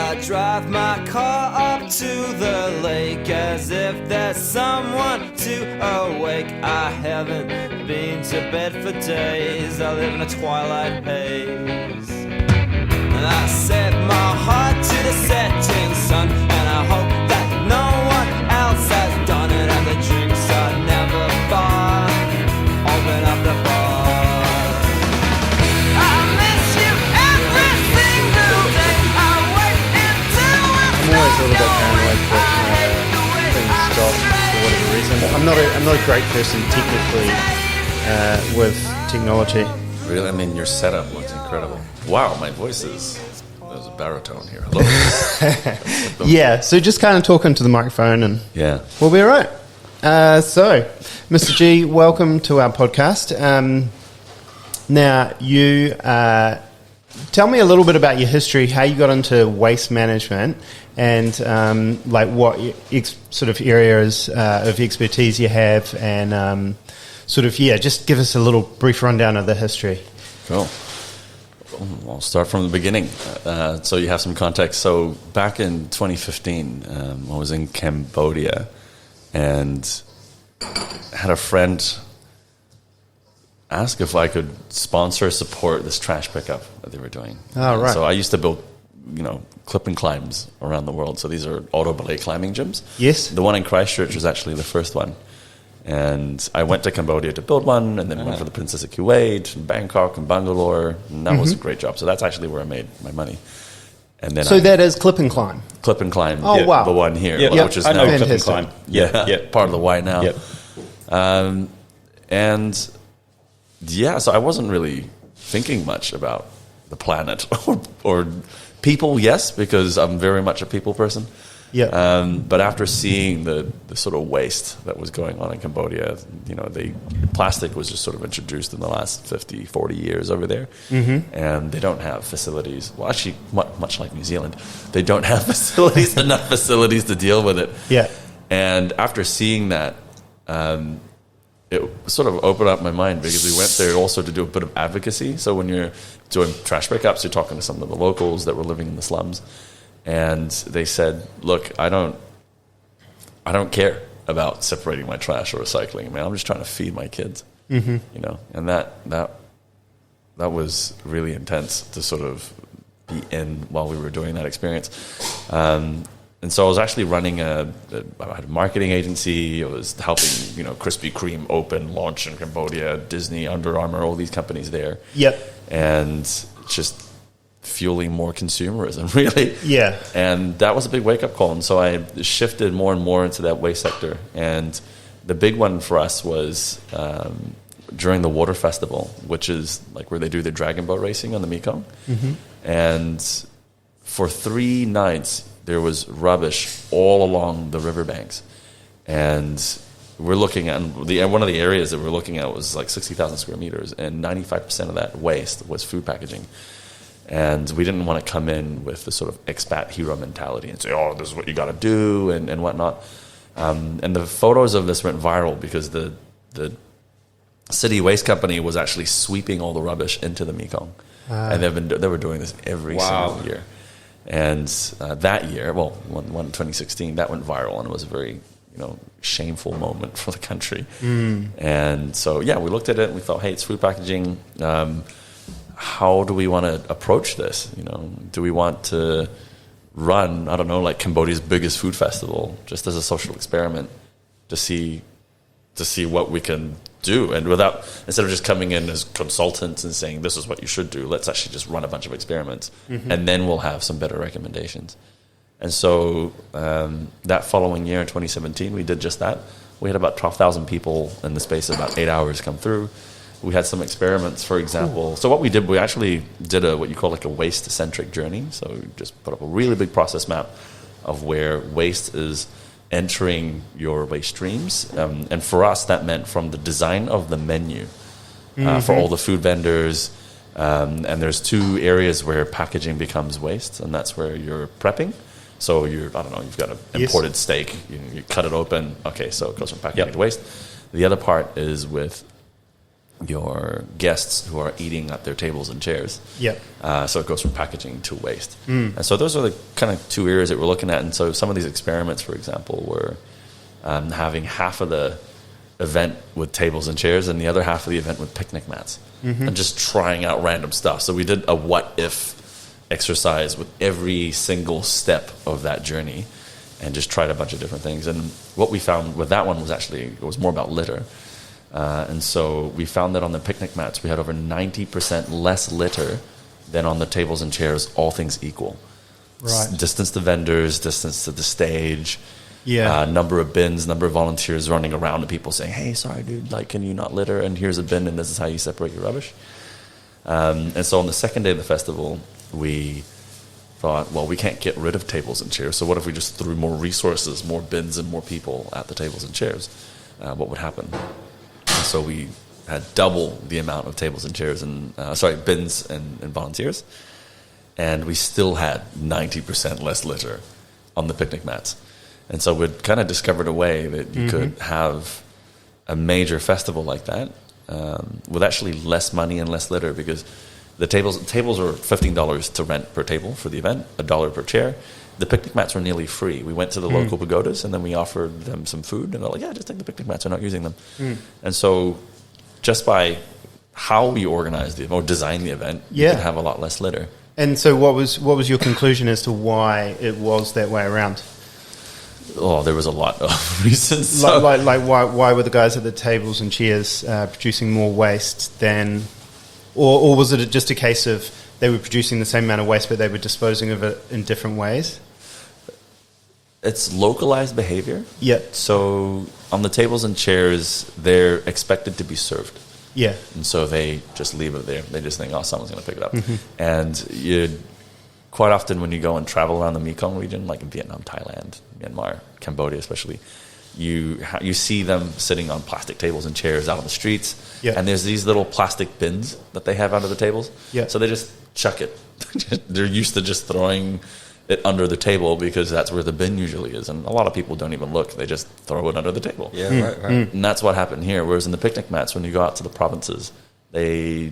I drive my car up to the lake as if there's someone to awake. I haven't been to bed for days, I live in a twilight haze. And I set my heart to the setting sun, and I hope that no one else has done it. And the drinks are never far, open up the bar. I miss you every single day. I wait until I'm always a little bit paranoid that things stop for whatever reason. I'm not a great person technically with technology. Really? I mean, your setup looks incredible. Wow, my voice is... There's a baritone here. Hello. Yeah, so just kind of talk into the microphone and we'll be all right. So, Mr. G, welcome to our podcast. Now, you tell me a little bit about your history, how you got into waste management, and like what sort of areas of expertise you have, and just give us a little brief rundown of the history. Cool. I'll start from the beginning, so you have some context. So back in 2015, I was in Cambodia and had a friend ask if I could sponsor, support this trash pickup that they were doing. Oh, right. So I used to build, clip and climbs around the world. So these are auto belay climbing gyms. Yes. The one in Christchurch was actually the first one. And I went to Cambodia to build one, and then went for the Princess of Kuwait, and Bangkok, and Bangalore, and that was a great job. So that's actually where I made my money. And then that is clip and climb. Clip and climb. Oh, wow. The one here, which is I now know clip and climb. part of the Y now. Yep. So I wasn't really thinking much about the planet or people. Yes, because I'm very much a people person. Yeah. But after seeing the sort of waste that was going on in Cambodia, plastic was just sort of introduced in the last 50, 40 years over there. Mm-hmm. And they don't have facilities. Well, actually, much like New Zealand, they don't have enough facilities to deal with it. Yeah. And after seeing that, it sort of opened up my mind, because we went there also to do a bit of advocacy. So when you're doing trash pickups, you're talking to some of the locals that were living in the slums. And they said, "Look, I don't care about separating my trash or recycling. Man, I'm just trying to feed my kids." Mm-hmm. And that was really intense to sort of be in while we were doing that experience. And so I was actually running I had a marketing agency. I was helping Krispy Kreme open, launch in Cambodia, Disney, Under Armour, all these companies there. Yep. And just fueling more consumerism, really. Yeah. And that was a big wake-up call. And so I shifted more and more into that waste sector. And the big one for us was during the water festival, which is like where they do the dragon boat racing on the Mekong. Mm-hmm. And for 3 nights, there was rubbish all along the riverbanks. And we're looking at, one of the areas that we're looking at was like 60,000 square meters, and 95% of that waste was food packaging. And we didn't want to come in with the sort of expat hero mentality and say, "Oh, this is what you got to do," and whatnot. And the photos of this went viral because the city waste company was actually sweeping all the rubbish into the Mekong, and they were doing this every single year. And that year, one in 2016, that went viral, and it was a very shameful moment for the country. And so we looked at it and we thought, hey, it's food packaging. How do we want to approach this? Do we want to run, I don't know, like Cambodia's biggest food festival just as a social experiment to see what we can do? And instead of just coming in as consultants and saying, this is what you should do, let's actually just run a bunch of experiments, and then we'll have some better recommendations. And so that following year in 2017, we did just that. We had about 12,000 people in the space of about 8 hours come through. We had some experiments, for example. So what we did, we actually did what you call like a waste-centric journey. So we just put up a really big process map of where waste is entering your waste streams. And for us, that meant from the design of the menu for all the food vendors. And there's 2 areas where packaging becomes waste, and that's where you're prepping. So you've got an imported steak. You cut it open. Okay, so it goes from packaging to waste. The other part is with your guests who are eating at their tables and chairs. Yep. So it goes from packaging to waste. And so those are the kind of two areas that we're looking at. And so some of these experiments, for example, were having half of the event with tables and chairs and the other half of the event with picnic mats, and just trying out random stuff. So we did a what-if exercise with every single step of that journey and just tried a bunch of different things. And what we found with that one was actually, it was more about litter. And so we found that on the picnic mats, we had over 90% less litter than on the tables and chairs, all things equal. Right. Distance to vendors, distance to the stage, Yeah. number of bins, number of volunteers running around to people saying, hey, sorry, dude, like, can you not litter? And here's a bin, and this is how you separate your rubbish. And so on the second day of the festival, we thought, well, we can't get rid of tables and chairs, so what if we just threw more resources, more bins, and more people at the tables and chairs? What would happen? And so we had double the amount of tables and chairs and bins and volunteers, and we still had 90% less litter on the picnic mats. And so we'd kind of discovered a way that you could have a major festival like that with actually less money and less litter, because the tables are $15 to rent per table for the event, $1 per chair. The picnic mats were nearly free. We went to the local pagodas, and then we offered them some food, and they're like, yeah, just take the picnic mats, we're not using them. And so just by how we organized or designed the event, you could have a lot less litter. And so what was your conclusion as to why it was that way around? Oh, there was a lot of reasons. So. Like why were the guys at the tables and chairs producing more waste than, or was it just a case of they were producing the same amount of waste but they were disposing of it in different ways? It's localized behavior. Yeah. So on the tables and chairs, they're expected to be served. Yeah. And so they just leave it there. They just think, oh, someone's going to pick it up. And quite often when you go and travel around the Mekong region, like in Vietnam, Thailand, Myanmar, Cambodia especially, you see them sitting on plastic tables and chairs out on the streets. Yeah. And there's these little plastic bins that they have under the tables. Yeah. So they just chuck it. They're used to just throwing it under the table because that's where the bin usually is. And a lot of people don't even look. They just throw it under the table. Yeah, right. And that's what happened here. Whereas in the picnic mats, when you go out to the provinces, they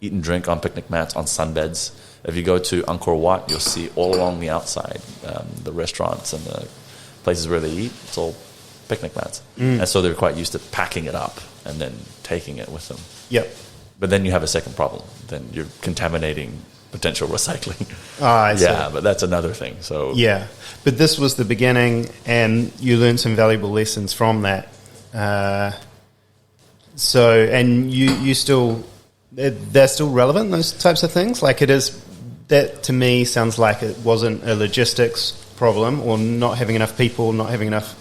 eat and drink on picnic mats, on sunbeds. If you go to Angkor Wat, you'll see all along the outside, the restaurants and the places where they eat, it's all picnic mats. And so they're quite used to packing it up and then taking it with them. Yep. But then you have a second problem. Then you're contaminating potential recycling. I see. Yeah, but that's another thing. So Yeah. But this was the beginning, and you learned some valuable lessons from that. And you still, they're still relevant, those types of things? Like it is, that to me sounds like it wasn't a logistics problem or not having enough people, not having enough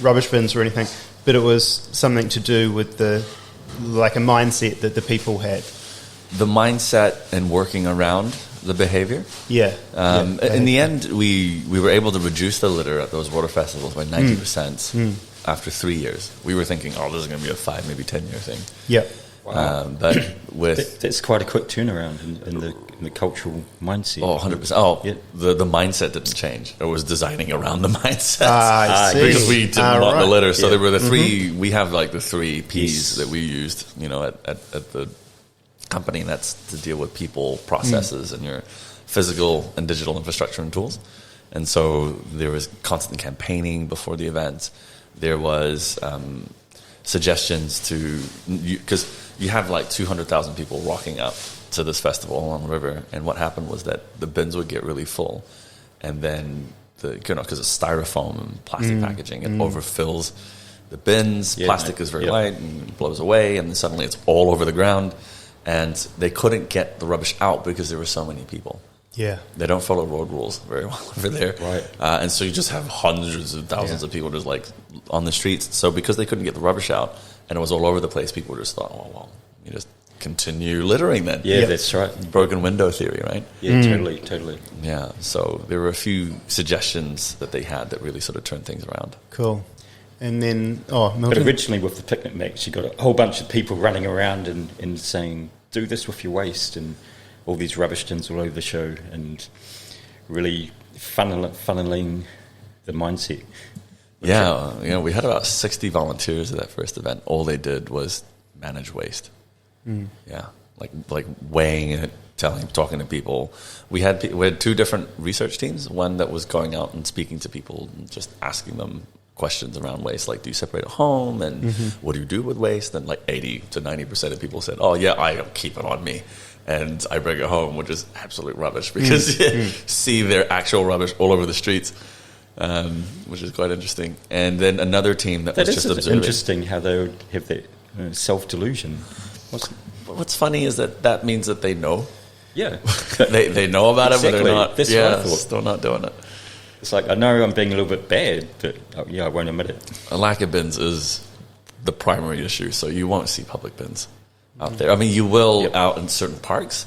rubbish bins or anything, but it was something to do with a mindset that the people had. The mindset and working around the behavior. Yeah. In the end, we were able to reduce the litter at those water festivals by 90% after 3 years. We were thinking, this is going to be a 5, maybe 10-year thing. Yep. Wow. But with... That's quite a quick turnaround in the cultural mindset. 100%. The mindset didn't change. It was designing around the mindset. I see. Because we didn't want the litter. So Yeah. there were the three... We have like the 3 Ps that we used, at the company, and that's to deal with people, processes, and your physical and digital infrastructure and tools. And so there was constant campaigning before the event. There was suggestions to... Because you have like 200,000 people rocking up to this festival along the river, and what happened was that the bins would get really full, and then because it's styrofoam and plastic packaging, it overfills the bins. Plastic is very light and blows away, and then suddenly it's all over the ground, and they couldn't get the rubbish out because there were so many people. Yeah. They don't follow road rules very well over there. Right. And so you just have hundreds of thousands of people just like on the streets. So because they couldn't get the rubbish out and it was all over the place, people just thought, you just continue littering then. Yeah, that's right. Broken window theory, right? Yeah, totally. Yeah. So there were a few suggestions that they had that really sort of turned things around. Cool. And then, Milton? But originally with the picnic mats, you got a whole bunch of people running around and saying, do this with your waste, and all these rubbish tins all over the show, and really funneling the mindset. Yeah, we had about 60 volunteers at that first event. All they did was manage waste. Yeah, like weighing it, talking to people. We had 2 different research teams. One that was going out and speaking to people and just asking them questions around waste, like, do you separate at home, and what do you do with waste? And like 80 to 90% of people said, oh yeah, I keep it on me and I bring it home, which is absolute rubbish, because you see their actual rubbish all over the streets, which is quite interesting. And then another team that was just observing. Interesting how they would have their self-delusion. What's funny is that means that they know. Yeah. they know about it, but they're not. That's what I thought. Still not doing it. It's like, I know I'm being a little bit bad, but I won't admit it. A lack of bins is the primary issue, so you won't see public bins out there. I mean, you will out in certain parks,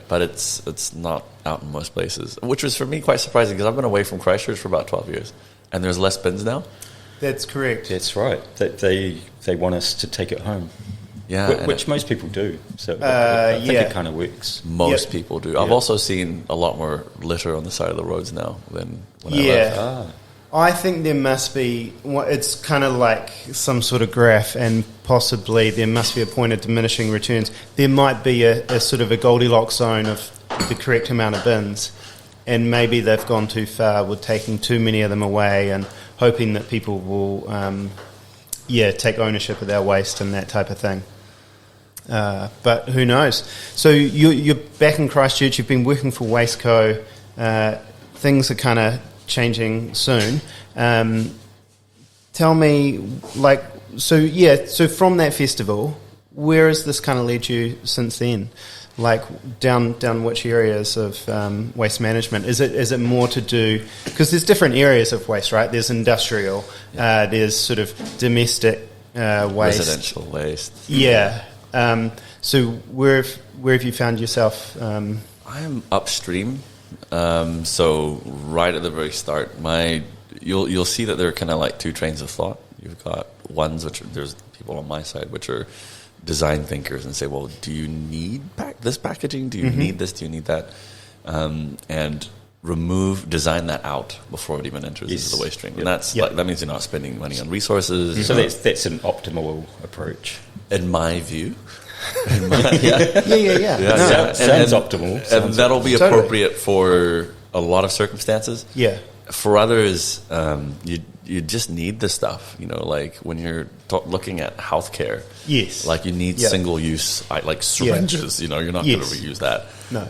but it's not out in most places, which was for me quite surprising, because I've been away from Christchurch for about 12 years, and there's less bins now. That's correct. That's right. They want us to take it home. Yeah, which most people do. So I think it kind of works. Most people do. I've also seen a lot more litter on the side of the roads now than when I left. I think there must be, it's kind of like some sort of graph, and possibly there must be a point of diminishing returns. There might be a sort of a Goldilocks zone of the correct amount of bins, and maybe they've gone too far with taking too many of them away and hoping that people will, take ownership of their waste and that type of thing. But who knows? So you're back in Christchurch. You've been working for Wasteco. Things are kind of changing soon. Tell me, so from that festival, where has this kind of led you since then? Like down which areas of waste management? Is it more to do, because there's different areas of waste, right? There's industrial, there's sort of domestic waste, residential waste. Yeah. So where have you found yourself? I am upstream, so right at the very start. You'll see that there are kind of like 2 trains of thought. You've got ones there's people on my side which are design thinkers and say, well, do you need this packaging? Do you need this? Do you need that? And design that out before it even enters into the waste stream. And that means you're not spending money on resources. So that's an optimal approach. In my view. Yeah. Sounds optimal. And that'll be appropriate for a lot of circumstances. Yeah. For others, you just need this stuff. Like when you're looking at healthcare. Yes. Like you need single use, like syringes. You're not going to reuse that. No.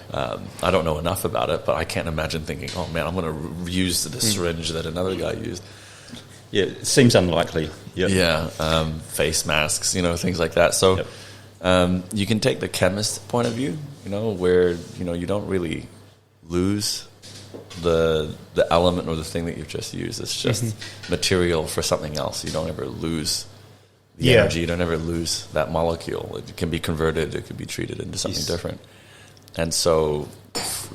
I don't know enough about it, but I can't imagine thinking, oh man, I'm going to reuse the syringe that another guy used. Yeah, it seems unlikely. Yep. Yeah, face masks, things like that. So you can take the chemist point of view, where you don't really lose the element or the thing that you've just used. It's just material for something else. You don't ever lose the energy. You don't ever lose that molecule. It can be converted. It could be treated into something different. And so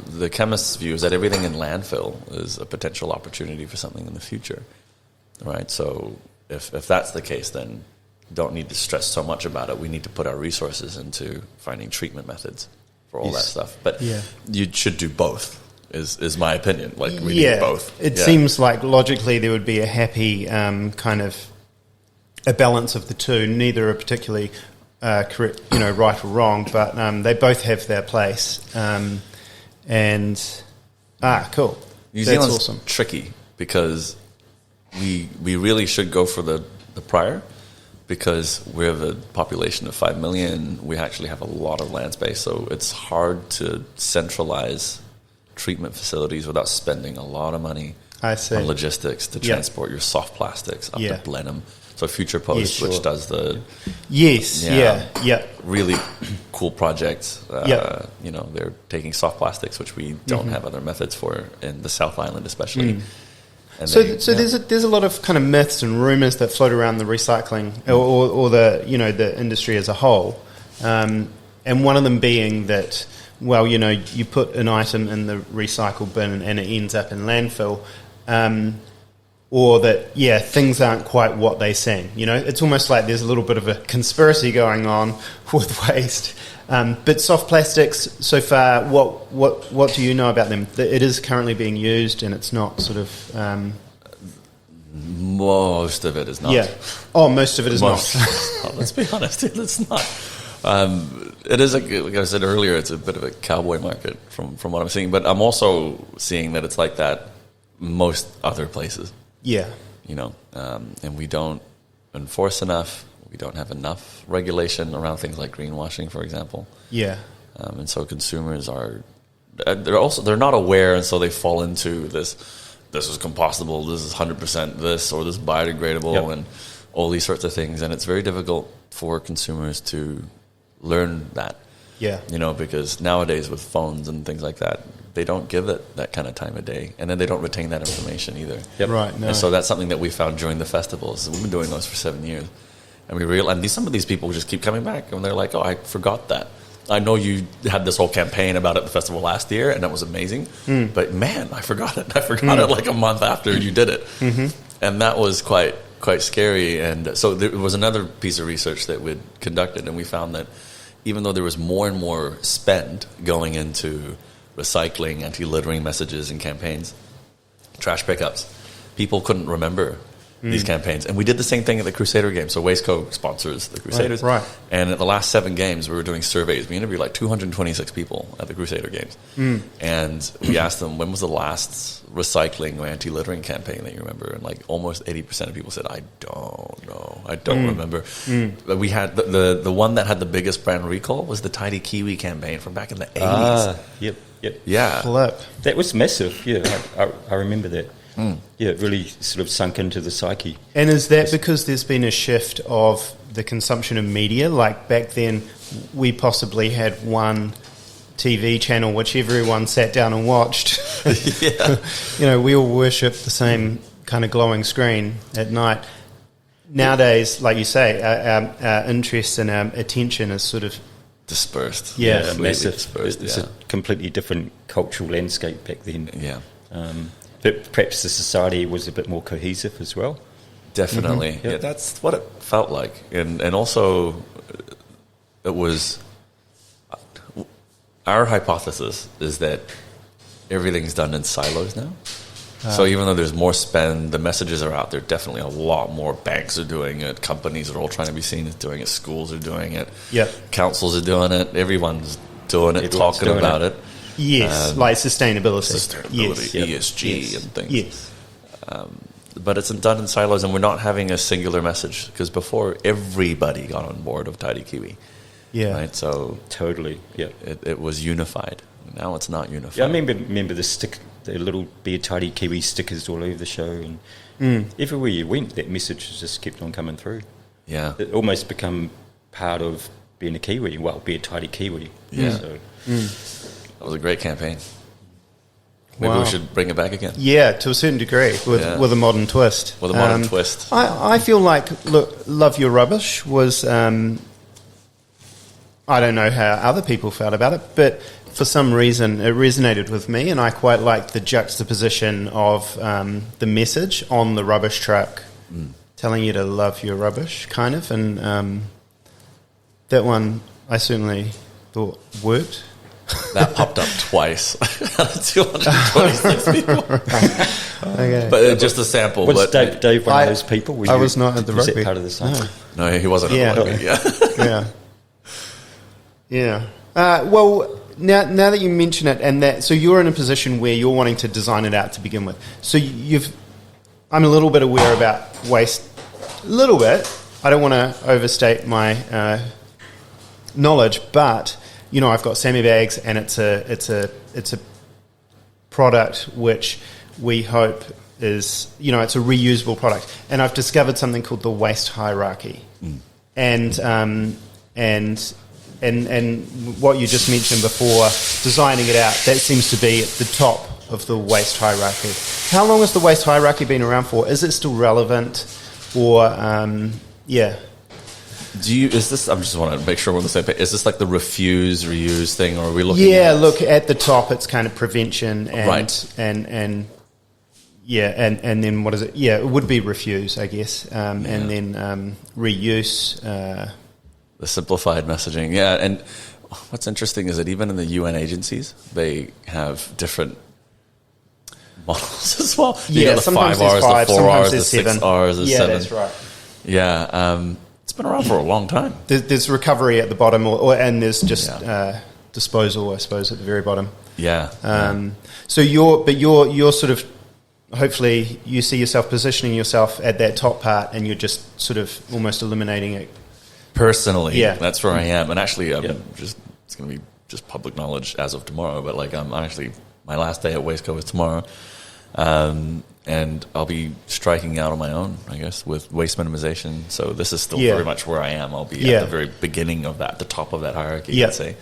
the chemist's view is that everything in landfill is a potential opportunity for something in the future. Right, so if that's the case, then don't need to stress so much about it. We need to put our resources into finding treatment methods for all that stuff. But you should do both, is my opinion. Like we need both. It seems like logically there would be a happy kind of a balance of the two. Neither are particularly correct, right or wrong, but they both have their place. Cool. New That's Zealand's awesome. Tricky because we really should go for the prior, because we have a population of 5 million. We actually have a lot of land space, so it's hard to centralize treatment facilities without spending a lot of money on logistics to transport your soft plastics up to Blenheim. So Future Post, which does the really cool project. They're taking soft plastics, which we don't have other methods for in the South Island, especially. And there's a lot of kind of myths and rumours that float around the recycling or the industry as a whole, and one of them being that, well, you put an item in the recycle bin and it ends up in landfill. Or that, things aren't quite what they seem. It's almost like there's a little bit of a conspiracy going on with waste. But soft plastics, so far, what do you know about them? It is currently being used, and it's not sort of... Most of it is not. Yeah. Oh, most of it is not. Let's be honest, it's not. It is, like I said earlier, it's a bit of a cowboy market from what I'm seeing. But I'm also seeing that it's like that most other places. Yeah. And we don't enforce enough. We don't have enough regulation around things like greenwashing, for example. Yeah. And so consumers they're not aware, and so they fall into this is compostable, this is 100% this, or this is biodegradable, and all these sorts of things. And it's very difficult for consumers to learn that. Yeah. Because nowadays with phones and things like that, they don't give it that kind of time of day, and then they don't retain that information either. Yep. Right. No. And so that's something that we found during the festivals. We've been doing those for 7 years, and we realized some of these people just keep coming back, and they're like, "Oh, I forgot that. I know you had this whole campaign about it at the festival last year, and that was amazing. But man, I forgot it. I forgot it like a month after you did it, and that was quite scary." And so there was another piece of research that we'd conducted, and we found that even though there was more and more spend going into recycling, anti-littering messages and campaigns, trash pickups, people couldn't remember these campaigns. And we did the same thing at the Crusader Games. So Wasteco sponsors the Crusaders. Right. And at the last 7 games, we were doing surveys. We interviewed like 226 people at the Crusader Games. And we asked them, when was the last recycling or anti-littering campaign that you remember? And like almost 80% of people said, I don't know. I don't remember. But we had the one that had the biggest brand recall was the Tidy Kiwi campaign from back in the 80s. Yep. Yeah. Flip. That was massive. Yeah, I remember that. Yeah, it really sort of sunk into the psyche. And is that because there's been a shift of the consumption of media? Like back then, we possibly had one TV channel which everyone sat down and watched. Yeah. We all worship the same kind of glowing screen at night. Nowadays, like you say, our interest and our attention is sort of dispersed. Yeah, massive. Dispersed, It's a completely different cultural landscape back then. Yeah. But perhaps the society was a bit more cohesive as well. Definitely. Yeah, that's what it felt like. And also, it was... Our hypothesis is that everything's done in silos now. So even though there's more spend, the messages are out there. Definitely a lot more banks are doing it. Companies are all trying to be seen as doing it. Schools are doing it. Yeah. Councils are doing it. Everyone's doing it, talking about it. Yes, like sustainability. ESG and things. Yes. But it's done in silos, and we're not having a singular message, because before everybody got on board of Tidy Kiwi. Yeah. Right? So Totally, yeah. it was unified. Now it's not unified. Yeah, I remember the little Be a Tidy Kiwi stickers all over the show, and everywhere you went, that message just kept on coming through. Yeah. It almost become part of being a Kiwi. Well, Be a Tidy Kiwi. Yeah. So. That was a great campaign. Maybe Wow. we should bring it back again. Yeah, to a certain degree, with a modern twist. With a modern twist. I feel like, look, Love Your Rubbish was, I don't know how other people felt about it, but for some reason it resonated with me, and I quite liked the juxtaposition of the message on the rubbish truck telling you to love your rubbish, kind of, and that one I certainly thought worked. That popped up twice. 226 people. Okay. But just a sample. Was but Dave one of those people? I was not at the was rugby. that part of the song? No, he wasn't. Yeah. At the rugby, Yeah. Well, now that you mention it, and that, so you're in a position where you're wanting to design it out to begin with. So I'm a little bit aware about waste. A little bit. I don't want to overstate my knowledge, but I've got Sammy bags, and it's a product which we hope is it's a reusable product, and I've discovered something called the waste hierarchy, and what you just mentioned before, designing it out, that seems to be at the top of the waste hierarchy. How long has the waste hierarchy been around for? Is it still relevant, or Is this? I just want to make sure we're on the same page. Is this like the refuse, reuse thing, or are we looking? Yeah, at... look, at the top, it's kind of prevention, and right. and then what is it? Yeah, it would be refuse, I guess, and then reuse. The simplified messaging, yeah. And what's interesting is that even in the UN agencies, they have different models as well. Yeah, got the sometimes 5 Rs, there's 5, the 4 sometimes Rs, the there's 6 7. Rs, the 7. That's right. Yeah, it's been around for a long time. There's recovery at the bottom, and there's just disposal, I suppose, at the very bottom. Yeah. So you're sort of, hopefully you see yourself positioning yourself at that top part, and you're just sort of almost eliminating it. Personally, Yeah. that's where I am. And actually, it's going to be just public knowledge as of tomorrow, but like I'm actually, my last day at Wasteco is tomorrow. And I'll be striking out on my own, I guess, with waste minimization. So this is still very much where I am. I'll be at the very beginning of that, the top of that hierarchy, I'd say.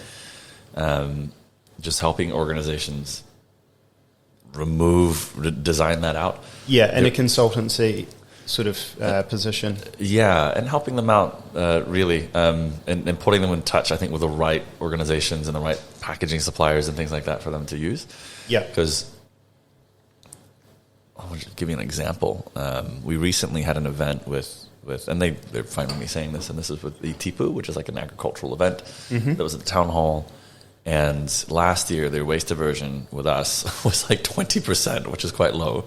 Just helping organizations design that out. Yeah, in a consultancy sort of position. Yeah, and helping them out, really, and putting them in touch, I think, with the right organizations and the right packaging suppliers and things like that for them to use. Yeah. Because, I'll just give you an example. We recently had an event with and they're fine with me saying this, and this is with the TIPU, which is like an agricultural event that was at the town hall. And last year, their waste diversion with us was like 20%, which is quite low.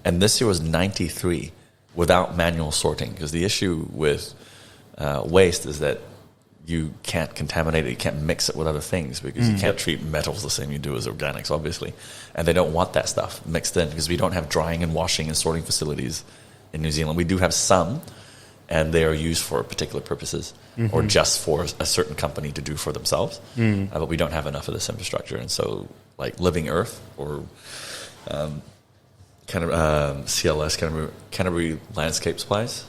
And this year was 93% without manual sorting. Because the issue with waste is that you can't contaminate it, you can't mix it with other things, because you can't treat metals the same you do as organics, obviously. And they don't want that stuff mixed in, because we don't have drying and washing and sorting facilities in New Zealand. We do have some, and they are used for particular purposes, or just for a certain company to do for themselves. But we don't have enough of this infrastructure. And so, like Living Earth, or CLS, Canterbury Landscape Supplies,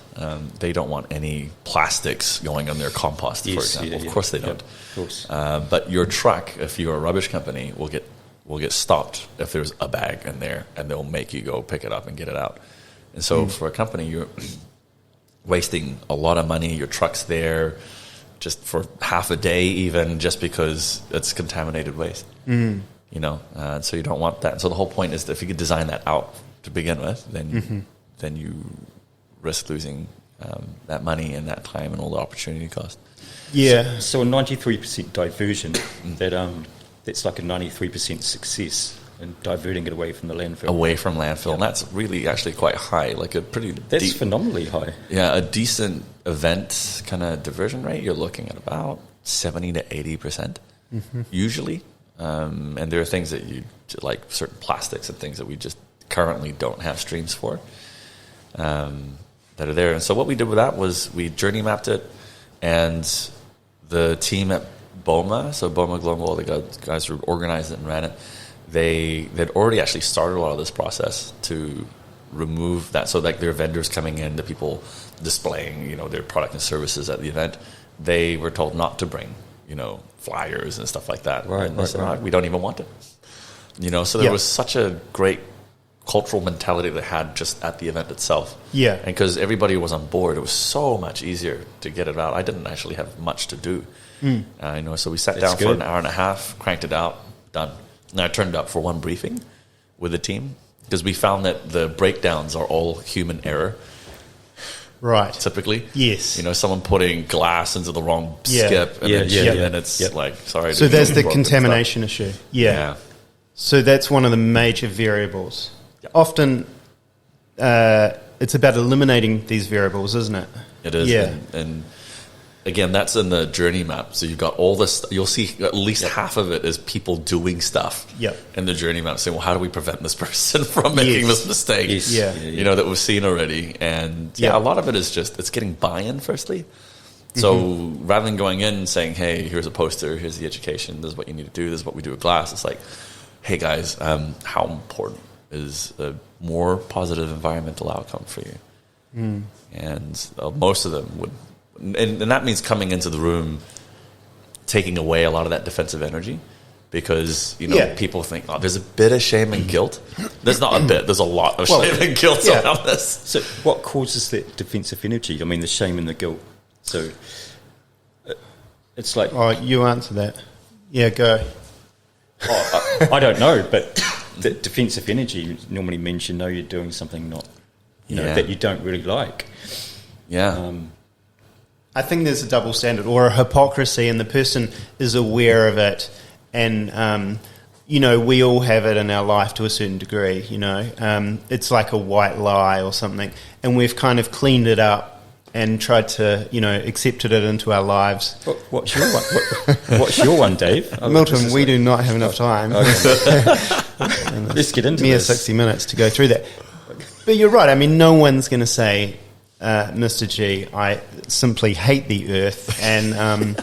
they don't want any plastics going on their compost, for example. Of course they don't. Of course. But your truck, if you're a rubbish company, will get stopped if there's a bag in there, and they'll make you go pick it up and get it out. And so for a company, you're wasting a lot of money. Your truck's there just for half a day, even, just because it's contaminated waste. You know, so you don't want that. And so the whole point is that if you could design that out to begin with, then you risk losing that money and that time and all the opportunity cost. Yeah. So a 93% diversion, that's like a 93% success in diverting it away from the landfill. Away from landfill. And that's really actually quite high, like a pretty... That's phenomenally high. Yeah, a decent event kind of diversion rate, you're looking at about 70 to 80%, usually. And there are things that you, like certain plastics and things that we just currently don't have streams for, that are there. And so what we did with that was we journey mapped it, and the team at BOMA, so BOMA Global, the guys who organized it and ran it, they'd already actually started a lot of this process to remove that. So like their vendors coming in, the people displaying, you know, their product and services at the event, they were told not to bring, you know, flyers and stuff like that. Right. We don't even want it. You know, so there was such a great cultural mentality they had just at the event itself. Yeah. And because everybody was on board, it was so much easier to get it out. I didn't actually have much to do. You know, so we sat down for an hour and a half, cranked it out, done. And I turned up for one briefing with the team, because we found that the breakdowns are all human error. Right. Typically. Yes. You know, someone putting glass into the wrong skip, and then it's like, sorry. So there's the contamination issue. Yeah. So that's one of the major variables. Yep. Often it's about eliminating these variables, isn't it? It is. Yeah. And again, that's in the journey map. So you've got all this, you'll see at least half of it is people doing stuff in the journey map, saying, well, how do we prevent this person from making this mistake? You know, that we've seen already. And a lot of it is just, it's getting buy-in firstly. So rather than going in and saying, hey, here's a poster, here's the education, this is what you need to do, this is what we do with glass, it's like, hey guys, how important is a more positive environmental outcome for you? And most of them would, and that means coming into the room, taking away a lot of that defensive energy, because, you know, people think, oh, there's a bit of shame and guilt. There's not a bit, there's a lot of shame and guilt around this. So what causes that defensive energy? I mean, the shame and the guilt. So it's like... Oh, you answer that. Yeah, go. I don't know, but the defensive energy normally means you know you're doing something not, you know, that you don't really like. Yeah. I think there's a double standard or a hypocrisy, and the person is aware of it, and we all have it in our life to a certain degree, it's like a white lie or something, and we've kind of cleaned it up and tried to, accepted it into our lives. What's your one? What's your one, Dave? Milton, we do not have enough time. Okay. Let's get into mere this. 60 minutes to go through that. But you're right. I mean, no one's going to say, Mr. G, I simply hate the earth, and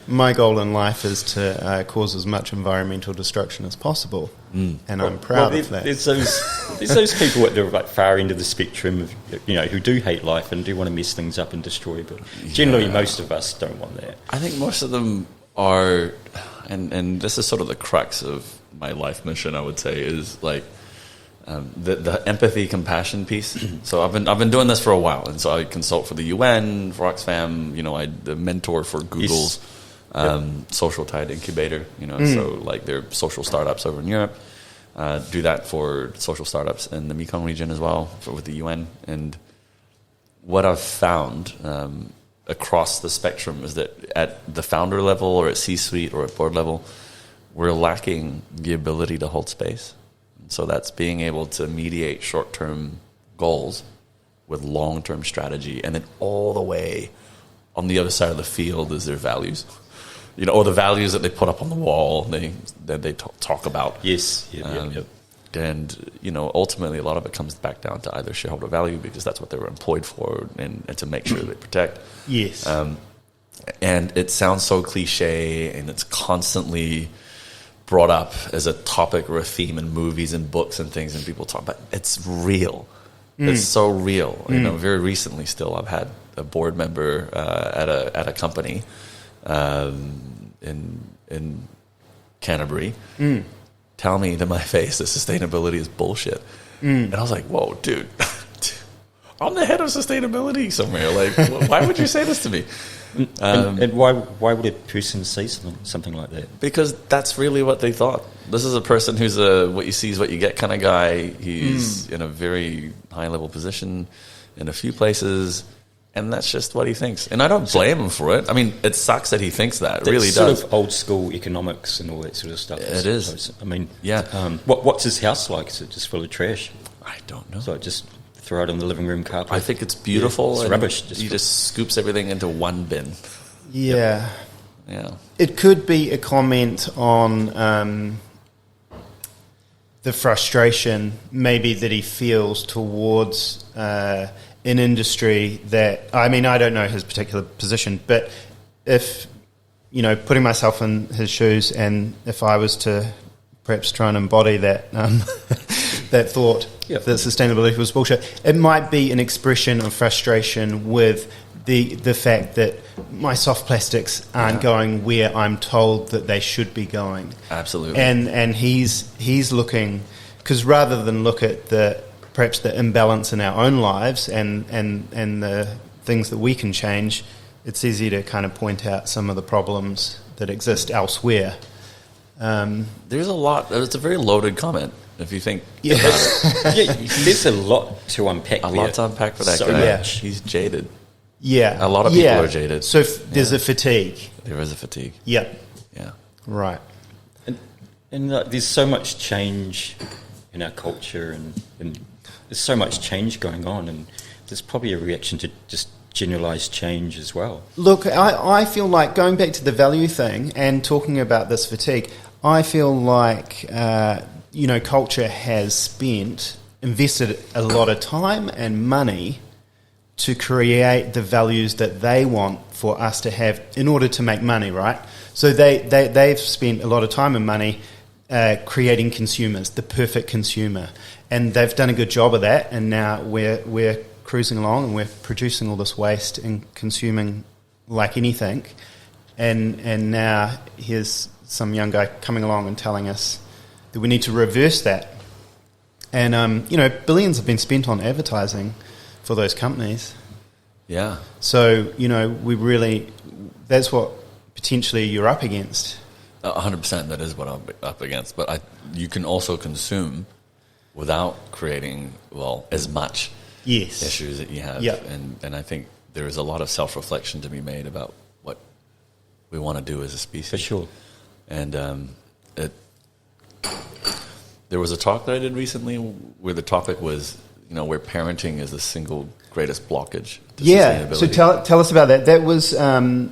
my goal in life is to cause as much environmental destruction as possible, and I'm proud of that. There's those people at the far end of the spectrum of, who do hate life and do want to mess things up and destroy, but generally most of us don't want that. I think most of them are, and this is sort of the crux of my life mission, I would say, is like the empathy, compassion piece. So I've been doing this for a while, and so I consult for the UN, for Oxfam. I'm the mentor for Google's social tide incubator. So like they're social startups over in Europe. Do that for social startups in the Mekong region as well with the UN. And what I've found across the spectrum is that at the founder level or at C-suite or at board level, we're lacking the ability to hold space. So that's being able to mediate short-term goals with long-term strategy, and then all the way on the other side of the field is their values, or the values that they put up on the wall that they talk about. Yes, yep. And ultimately, a lot of it comes back down to either shareholder value, because that's what they were employed for, and to make sure they protect. Yes. And it sounds so cliche, and it's constantly brought up as a topic or a theme in movies and books and things, and people talk about it's real. It's so real. Very recently still I've had a board member at a company in Canterbury tell me to my face that sustainability is bullshit. And I was like, whoa, dude, I'm the head of sustainability somewhere. Like, why would you say this to me? And why would a person say something like that? Because that's really what they thought. This is a person who's a what you see is what you get kind of guy. He's in a very high level position in a few places, and that's just what he thinks. And I don't blame him for it. I mean, it sucks that he thinks that. It really does. Sort of old school economics and all that sort of stuff. It is. I mean, yeah. What's his house like? Is it just full of trash? I don't know. So just throw it on the living room carpet. I think it's beautiful. It's rubbish. He just scoops everything into one bin. Yeah. Yeah. It could be a comment on the frustration maybe that he feels towards an industry that, I mean, I don't know his particular position, but if, putting myself in his shoes, and if I was to perhaps try and embody that that thought that sustainability was bullshit, it might be an expression of frustration with the fact that my soft plastics aren't going where I'm told that they should be going. Absolutely. And he's looking, because rather than look at perhaps the imbalance in our own lives and the things that we can change, it's easy to kind of point out some of the problems that exist elsewhere. There's a lot. It's a very loaded comment if you think about it. There's a lot to unpack. A lot to unpack for that So guy. much. He's jaded. Yeah. A lot of people are jaded. So there's a fatigue. There is a fatigue. Yeah. Yeah. Right. And there's so much change in our culture, and there's so much change going on, and there's probably a reaction to just generalised change as well. Look, I feel like, going back to the value thing and talking about this fatigue, I feel like, culture has invested a lot of time and money to create the values that they want for us to have in order to make money, right? So they've spent a lot of time and money creating consumers, the perfect consumer. And they've done a good job of that, and now we're cruising along and we're producing all this waste and consuming like anything. And now here's some young guy coming along and telling us that we need to reverse that. And, billions have been spent on advertising for those companies. Yeah. So, that's what potentially you're up against. 100%, that is what I'm up against. But you can also consume without creating, as much issues that you have. Yep. And I think there is a lot of self-reflection to be made about what we want to do as a species. For sure. And there was a talk that I did recently where the topic was, where parenting is the single greatest blockage to sustainability. So tell us about that. That was I've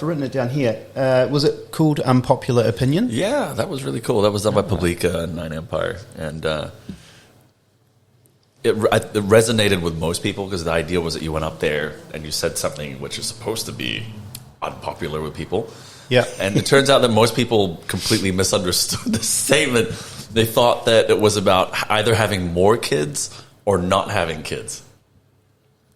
written it down here. Was it called Unpopular Opinion? Yeah, that was really cool. That was done by Publica and Nine Empire, and it resonated with most people because the idea was that you went up there and you said something which is supposed to be unpopular with people. Yeah, and it turns out that most people completely misunderstood the statement. They thought that it was about either having more kids or not having kids,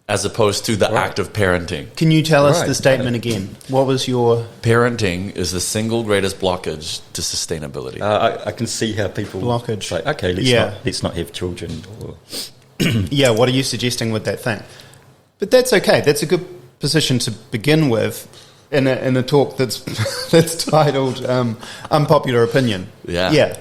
as opposed to the act of parenting. Can you tell us the statement again? What was your... Parenting is the single greatest blockage to sustainability. I can see how people... Blockage. Like, okay, let's not have children. Or yeah, what are you suggesting with that thing? But that's okay. That's a good position to begin with in a talk that's titled Unpopular Opinion. Yeah.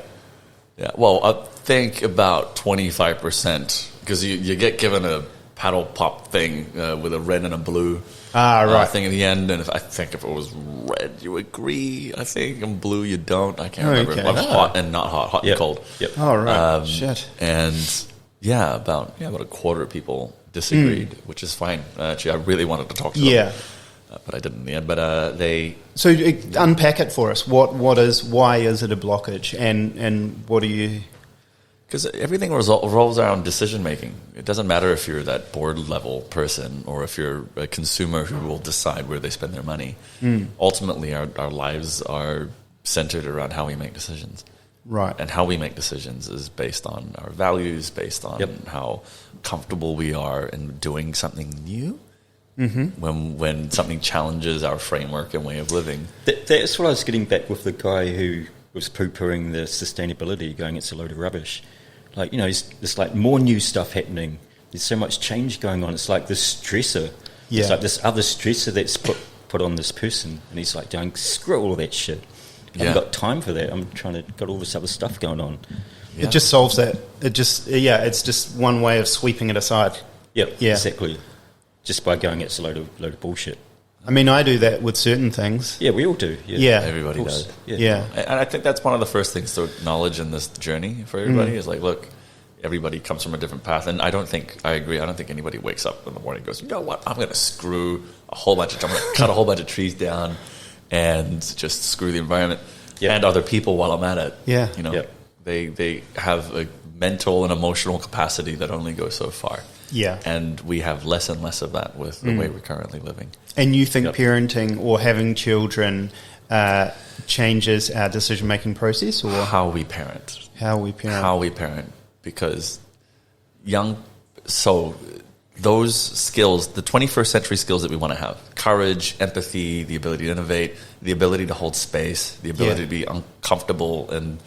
Well, I think about 25%, because you get given a paddle pop thing with a red and a blue thing in the end, and I think if it was red, you agree. I think in blue, you don't. I can't remember. Well, hot and not hot, hot and cold. Yep. Oh, right. Shit. And about a quarter of people disagreed, which is fine. Actually, I really wanted to talk to them. But I didn't in the end. But they... So unpack it for us. Why is it a blockage? And what do you... Because everything revolves around decision making. It doesn't matter if you're that board level person or if you're a consumer who will decide where they spend their money. Ultimately, our lives are centered around how we make decisions. Right. And how we make decisions is based on our values, based on how comfortable we are in doing something new. When something challenges our framework and way of living. That's what I was getting back with the guy who was poo-pooing the sustainability, going it's a load of rubbish. Like, there's like more new stuff happening. There's so much change going on. It's like this stressor. Yeah. It's like this other stressor that's put on this person. And he's like going, screw all that shit. I haven't got time for that. I'm got all this other stuff going on. Yeah. It just solves that. It's just one way of sweeping it aside. Yeah, exactly. Just by going, it's a load of bullshit. I mean, I do that with certain things. Yeah, we all do. Yeah. Everybody does. Yeah. And I think that's one of the first things to acknowledge in this journey for everybody is like, look, everybody comes from a different path. And I agree. I don't think anybody wakes up in the morning and goes, you know what, I'm going to screw I'm going to cut a whole bunch of trees down and just screw the environment and other people while I'm at it. Yeah. They have a mental and emotional capacity that only goes so far. Yeah. And we have less and less of that with the way we're currently living. And you think parenting or having children changes our decision-making process? Or How we parent. How we parent. Because those skills, the 21st century skills that we want to have, courage, empathy, the ability to innovate, the ability to hold space, the ability to be uncomfortable and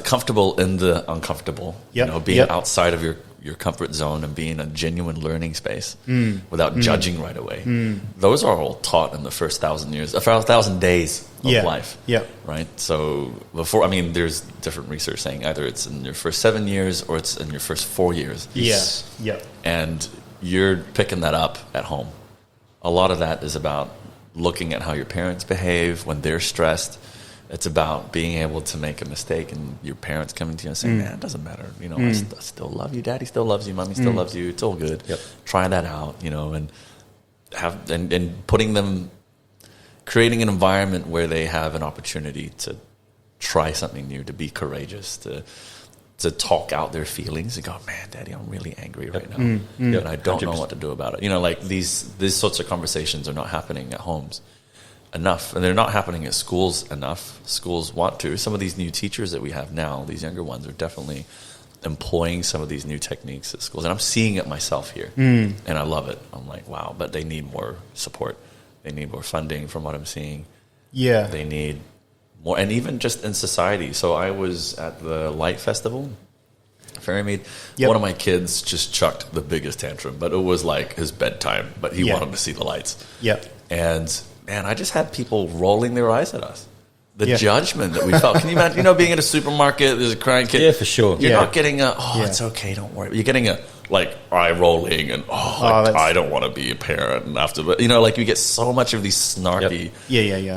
comfortable in the uncomfortable, being outside of your comfort zone and being a genuine learning space without judging right away. Those are all taught in the first 1,000 days of life. Yeah. Right? So there's different research saying either it's in your first 7 years or it's in your first 4 years. Yes. Yeah. And you're picking that up at home. A lot of that is about looking at how your parents behave when they're stressed. It's about being able to make a mistake and your parents coming to you and saying, man, it doesn't matter. I still love you. Daddy still loves you. Mommy still loves you. It's all good. Yep. Try that out, and putting them, creating an environment where they have an opportunity to try something new, to be courageous, to talk out their feelings and go, man, Daddy, I'm really angry right now. And I don't know what to do about it. Like these sorts of conversations are not happening at homes enough, and they're not happening at schools enough. Schools want to. Some of these new teachers that we have now, these younger ones, are definitely employing some of these new techniques at schools, and I'm seeing it myself here, and I love it. I'm like, wow, but they need more support. They need more funding from what I'm seeing. Yeah. They need more, and even just in society. So I was at the Light Festival, Ferrymead. One of my kids just chucked the biggest tantrum, but it was like his bedtime, but he wanted to see the lights. Yep. And man, I just had people rolling their eyes at us. The judgment that we felt. Can you imagine, being at a supermarket, there's a crying kid. Yeah, for sure. You're not getting it's okay, don't worry. You're getting like eye rolling and I don't want to be a parent and after, but you know, like you get so much of these snarky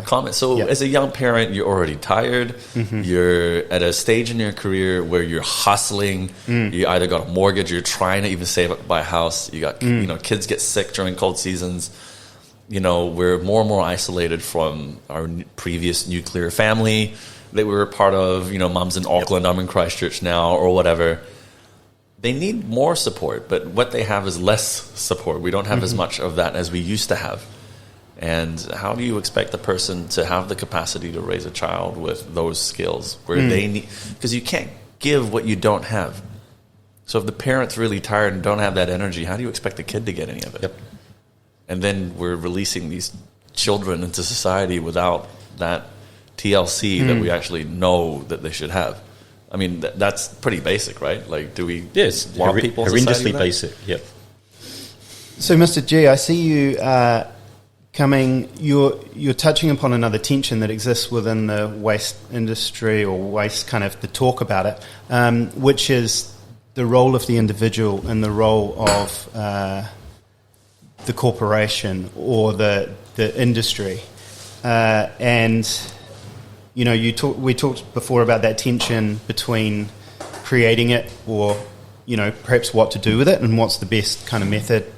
comments. So as a young parent, you're already tired. You're at a stage in your career where you're hustling. You either got a mortgage, you're trying to even save up to buy a house. You got you know, kids get sick during cold seasons. You know, we're more and more isolated from our previous nuclear family that we were part of. You know, mom's in Auckland, I'm in Christchurch now, or whatever. They need more support, but what they have is less support. We don't have as much of that as we used to have. And how do you expect the person to have the capacity to raise a child with those skills where they need, because you can't give what you don't have. So if the parent's really tired and don't have that energy, how do you expect the kid to get any of it? And then we're releasing these children into society without that TLC that we actually know that they should have. I mean, that's pretty basic, right? Like, do we want people in society horrendously basic, So, Mr. G, I see you you're touching upon another tension that exists within the waste industry, or waste, kind of the talk about it, which is the role of the individual and the role of the corporation or the industry. And you know, we talked before about that tension between creating it, or you know, perhaps what to do with it and what's the best kind of method.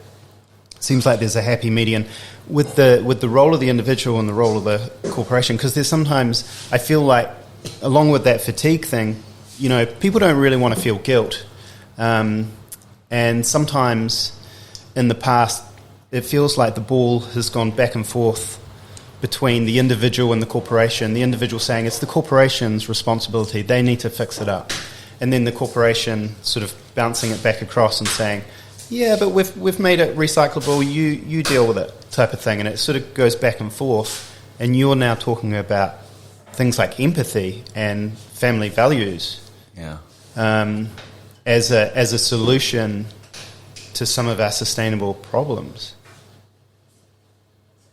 Seems like there's a happy median with the role of the individual and the role of the corporation, because there's sometimes I feel like, along with that fatigue thing, you know, people don't really want to feel guilt, and sometimes in the past it feels like the ball has gone back and forth between the individual and the corporation. The individual saying it's the corporation's responsibility, they need to fix it up. And then the corporation sort of bouncing it back across and saying, yeah, but we've made it recyclable, you deal with it, type of thing. And it sort of goes back and forth. And you're now talking about things like empathy and family values as a solution to some of our sustainable problems.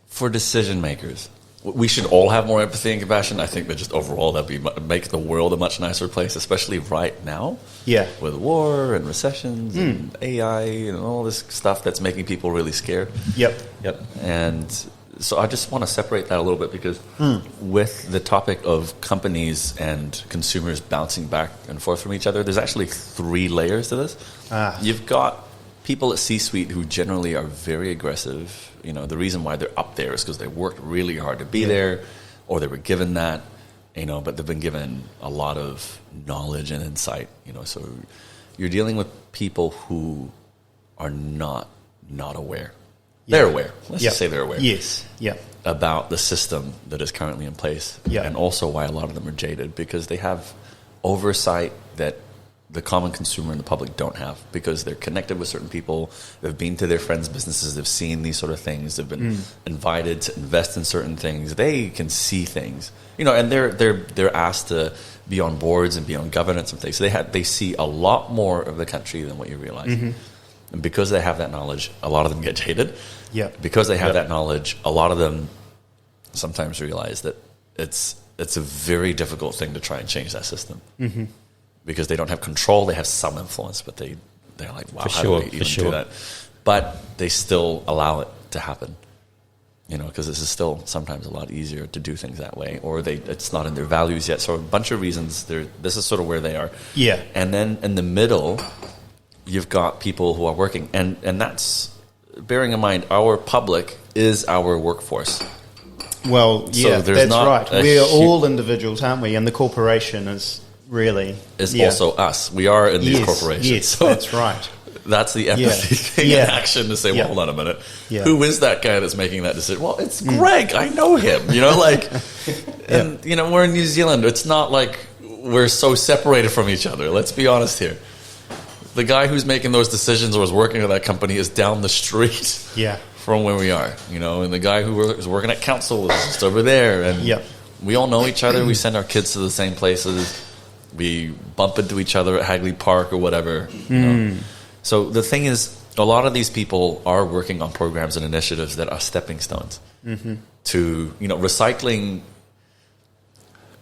For decision makers, we should all have more empathy and compassion. I think that just overall that'd make the world a much nicer place, especially right now. With war and recessions and AI and all this stuff that's making people really scared. And so I just want to separate that a little bit, because with the topic of companies and consumers bouncing back and forth from each other, there's actually 3 layers to this. You've got people at C-suite who generally are very aggressive. You know, the reason why they're up there is because they worked really hard to be there, or they were given that, you know, but they've been given a lot of knowledge and insight, you know. So you're dealing with people who are not aware. They're aware. Let's just say they're aware. About the system that is currently in place. And also why a lot of them are jaded, because they have oversight that the common consumer and the public don't have, because they're connected with certain people, they've been to their friends' businesses, they've seen these sort of things, they've been invited to invest in certain things, they can see things, you know, and they're asked to be on boards and be on governance and things. So they see a lot more of the country than what you realize. And because they have that knowledge, a lot of them get jaded. Because they have that knowledge, a lot of them sometimes realize that it's a very difficult thing to try and change that system. Because they don't have control, they have some influence, but they're like, wow, how do we even do that? But they still allow it to happen, you know, because this is still sometimes a lot easier to do things that way, or it's not in their values yet. So a bunch of reasons. This is sort of where they are. And then in the middle, you've got people who are working, and that's bearing in mind our public is our workforce. Well, that's right. We are all individuals, aren't we? And the corporation is really also us. We are in these corporations. So that's right. That's the empathy thing in action, to say, well, hold on a minute. Who is that guy that's making that decision? Well, it's Greg. I know him. You know, like, and you know, we're in New Zealand. It's not like we're so separated from each other. Let's be honest here. The guy who's making those decisions or is working at that company is down the street from where we are. You know, and the guy who is working at council is just over there. And we all know each other. We send our kids to the same places. We bump into each other at Hagley Park or whatever. You know? So the thing is, a lot of these people are working on programs and initiatives that are stepping stones to, you know, recycling.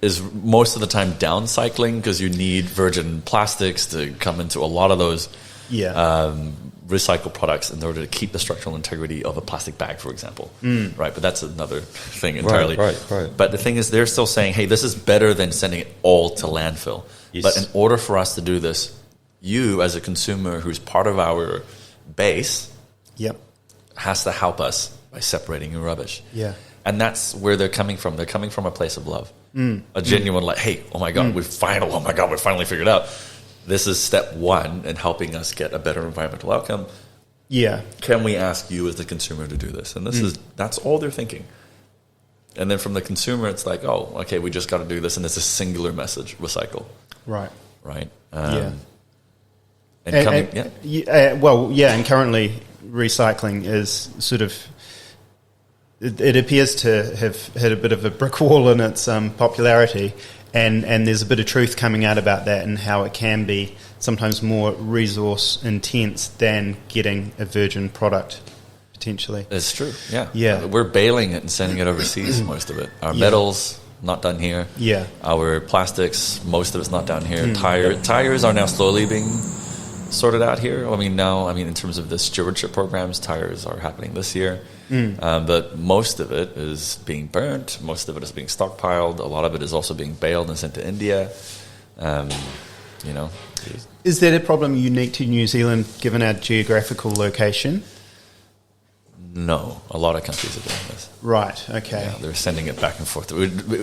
is most of the time downcycling, because you need virgin plastics to come into a lot of those recycled products in order to keep the structural integrity of a plastic bag, for example. Right, but that's another thing entirely. Right. But the thing is, they're still saying, hey, this is better than sending it all to landfill. Yes. But in order for us to do this, you as a consumer who's part of our base has to help us by separating your rubbish. Yeah. And that's where they're coming from. They're coming from a place of love. A genuine like, hey, oh my God, we finally figured out. This is step one in helping us get a better environmental outcome. Yeah. Can we ask you as the consumer to do this? And that's all they're thinking. And then from the consumer, it's like, oh, okay, we just got to do this. And it's a singular message, recycle. Right. Right. And currently recycling is sort of, it appears to have hit a bit of a brick wall in its popularity, and there's a bit of truth coming out about that and how it can be sometimes more resource intense than getting a virgin product, potentially. It's true, yeah. Yeah. We're bailing it and sending it overseas, most of it. Our metals, not done here. Yeah. Our plastics, most of it's not down here. Tires are now slowly being sorted out here. In terms of the stewardship programs, tires are happening this year. But most of it is being burnt. Most of it is being stockpiled. A lot of it is also being baled and sent to India. Is that a problem unique to New Zealand, given our geographical location? No, a lot of countries are doing this. Right, okay. Yeah, they're sending it back and forth.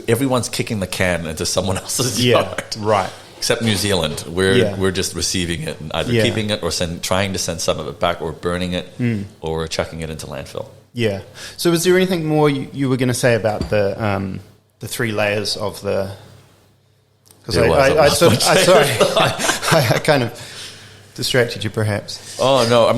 Everyone's kicking the can into someone else's yard. Right. Except New Zealand. We're just receiving it and either keeping it or trying to send some of it back, or burning it, or chucking it into landfill. Yeah. So was there anything more you were going to say about the 3 layers of the... Because I kind of distracted you, perhaps. Oh, no.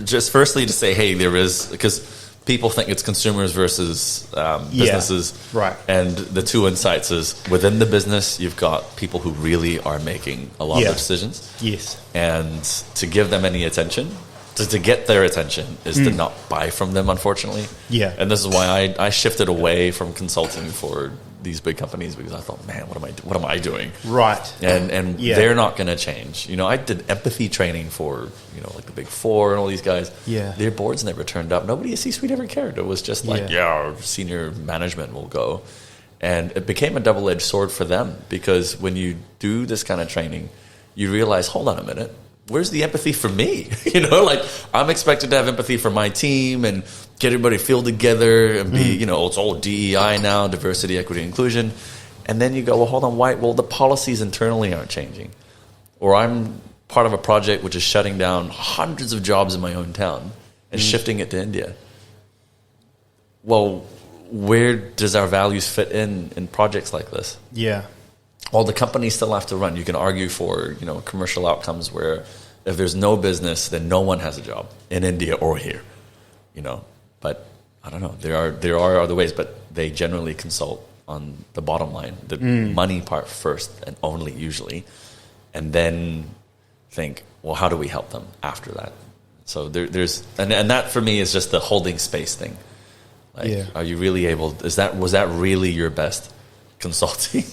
Just firstly to say, hey, there is... Because people think it's consumers versus businesses. Right. And the two insights is, within the business, you've got people who really are making a lot of the decisions. Yes. And to give them any attention... To get their attention is to not buy from them, unfortunately. Yeah. And this is why I shifted away from consulting for these big companies, because I thought, man, what am I doing? Right. And they're not going to change. I did empathy training for, like the Big Four and all these guys. Yeah. Their boards never turned up. Nobody at C-suite ever cared. It was just like, our senior management will go. And it became a double-edged sword for them, because when you do this kind of training, you realize, hold on a minute. Where's the empathy for me? I'm expected to have empathy for my team and get everybody feel together and be, it's all DEI now, diversity, equity, inclusion. And then you go, well, hold on, why? Well, the policies internally aren't changing. Or I'm part of a project which is shutting down hundreds of jobs in my own town and shifting it to India. Well, where does our values fit in projects like this? Yeah. Well, the companies still have to run. You can argue for, commercial outcomes where if there's no business, then no one has a job in India or here, But I don't know. There are other ways, but they generally consult on the bottom line, the money part first and only usually, and then think, well, how do we help them after that? So there's that for me is just the holding space thing. Are you really able? Was that really your best consulting?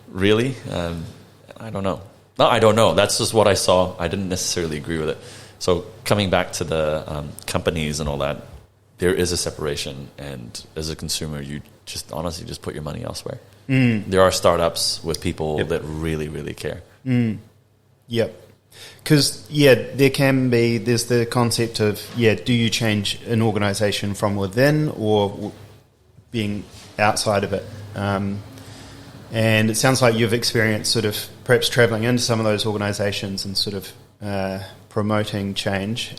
Really? I don't know. No, I don't know. That's just what I saw. I didn't necessarily agree with it. So coming back to the companies and all that, there is a separation. And as a consumer, you just honestly just put your money elsewhere. There are startups with people that really, really care. Yep. Because, there's the concept of, do you change an organisation from within or being outside of it? And it sounds like you've experienced sort of perhaps travelling into some of those organisations and sort of promoting change.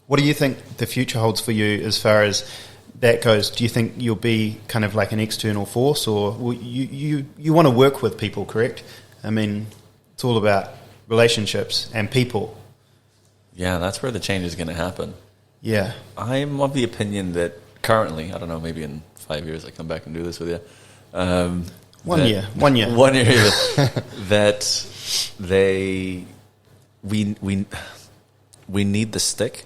What do you think the future holds for you as far as that goes? Do you think you'll be kind of like an external force, or you want to work with people, correct? It's all about relationships and people. Yeah, that's where the change is going to happen. Yeah. I'm of the opinion that currently, I don't know, maybe in 5 years I come back and do this with you. One year. That we need the stick.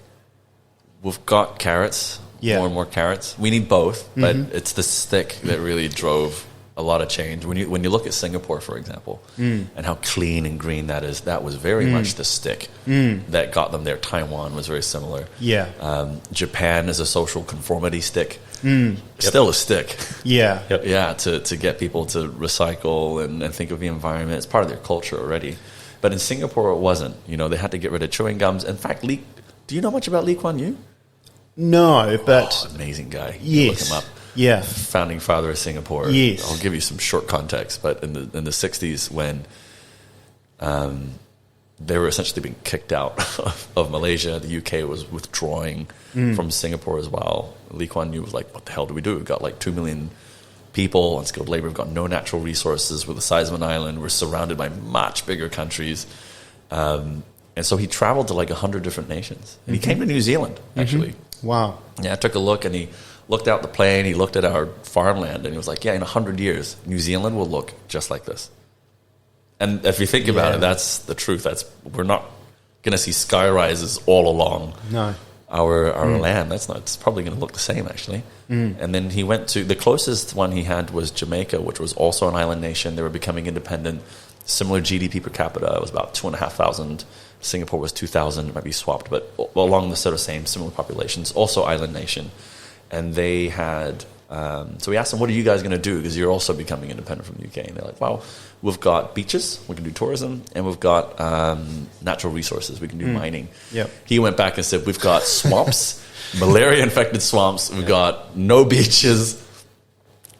We've got carrots, more and more carrots. We need both, but it's the stick that really drove a lot of change. When you look at Singapore, for example, and how clean and green that is, that was very much the stick that got them there. Taiwan was very similar. Yeah. Japan is a social conformity stick. Still a stick. Yeah. Yeah, to get people to recycle and think of the environment. It's part of their culture already. But in Singapore, it wasn't. You know, they had to get rid of chewing gums. In fact, do you know much about Lee Kuan Yew? No, but... amazing guy. Yes. Look him up. Yeah. Founding father of Singapore. Yes. I'll give you some short context, but in the 60s when they were essentially being kicked out of Malaysia, the UK was withdrawing from Singapore as well. Lee Kuan Yew was like, what the hell do we do? We've got like 2 million people on skilled labor. We've got no natural resources. We're the size of an island. We're surrounded by much bigger countries. And so he traveled to like 100 different nations. And he came to New Zealand, actually. Wow. Yeah, I took a look, and he looked out the plane, he looked at our farmland, and he was like, yeah, in 100 years, New Zealand will look just like this. And if you think about it, that's the truth. We're not going to see sky rises all along our land. It's probably going to look the same, actually. And then he went to, the closest one he had was Jamaica, which was also an island nation. They were becoming independent. Similar GDP per capita. It was about 2,500. Singapore was 2,000. It might be swapped, but along the sort of same similar populations. Also island nation. And they had, so we asked them, what are you guys going to do? Because you're also becoming independent from the UK. And they're like, well, we've got beaches, we can do tourism, and we've got natural resources, we can do mining. Yep. He went back and said, we've got swamps, malaria-infected swamps, we've got no beaches,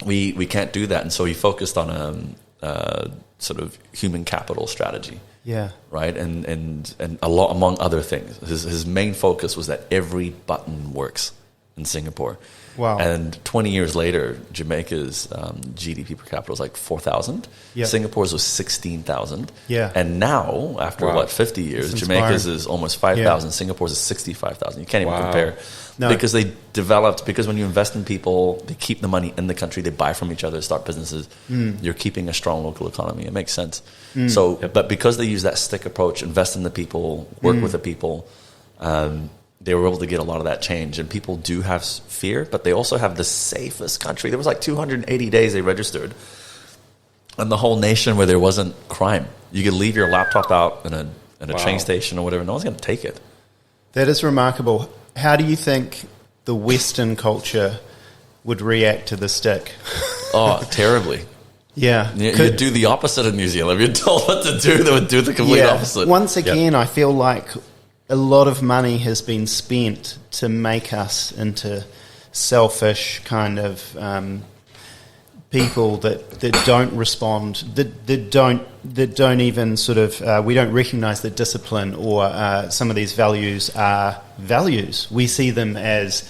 we can't do that. And so he focused on a sort of human capital strategy. Yeah. Right? And a lot, among other things. His main focus was that every button works in Singapore. Wow. And 20 years later, Jamaica's GDP per capita was like 4,000. Yep. Singapore's was 16,000. Yeah. And now, after 50 years, Jamaica's is almost 5,000. Singapore's is 65,000. You can't even compare. No. Because they developed, because when you invest in people, they keep the money in the country, they buy from each other, start businesses. You're keeping a strong local economy. It makes sense. So, but because they use that stick approach, invest in the people, work with the people, they were able to get a lot of that change. And people do have fear, but they also have the safest country. There was like 280 days they registered in the whole nation where there wasn't crime. You could leave your laptop out in a train station or whatever. No one's going to take it. That is remarkable. How do you think the Western culture would react to the stick? Oh, terribly. Yeah. You'd do the opposite in New Zealand. If you're told what to do, they would do the complete opposite. Once again, I feel like a lot of money has been spent to make us into selfish kind of people that don't respond, that don't even sort of we don't recognise that discipline or some of these values are values. We see them as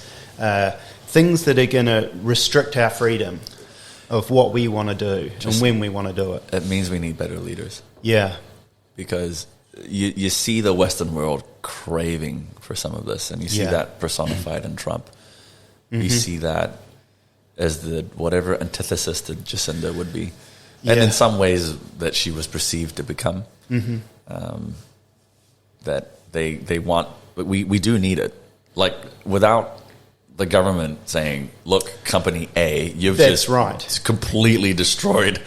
things that are going to restrict our freedom of what we want to do and when we want to do it. It means we need better leaders. Yeah, because you see the Western world craving for some of this, and you see that personified in Trump. You see that as the whatever antithesis to Jacinda would be, and in some ways that she was perceived to become. That they want, but we do need it. Like without the government saying, "Look, Company A, you've just completely destroyed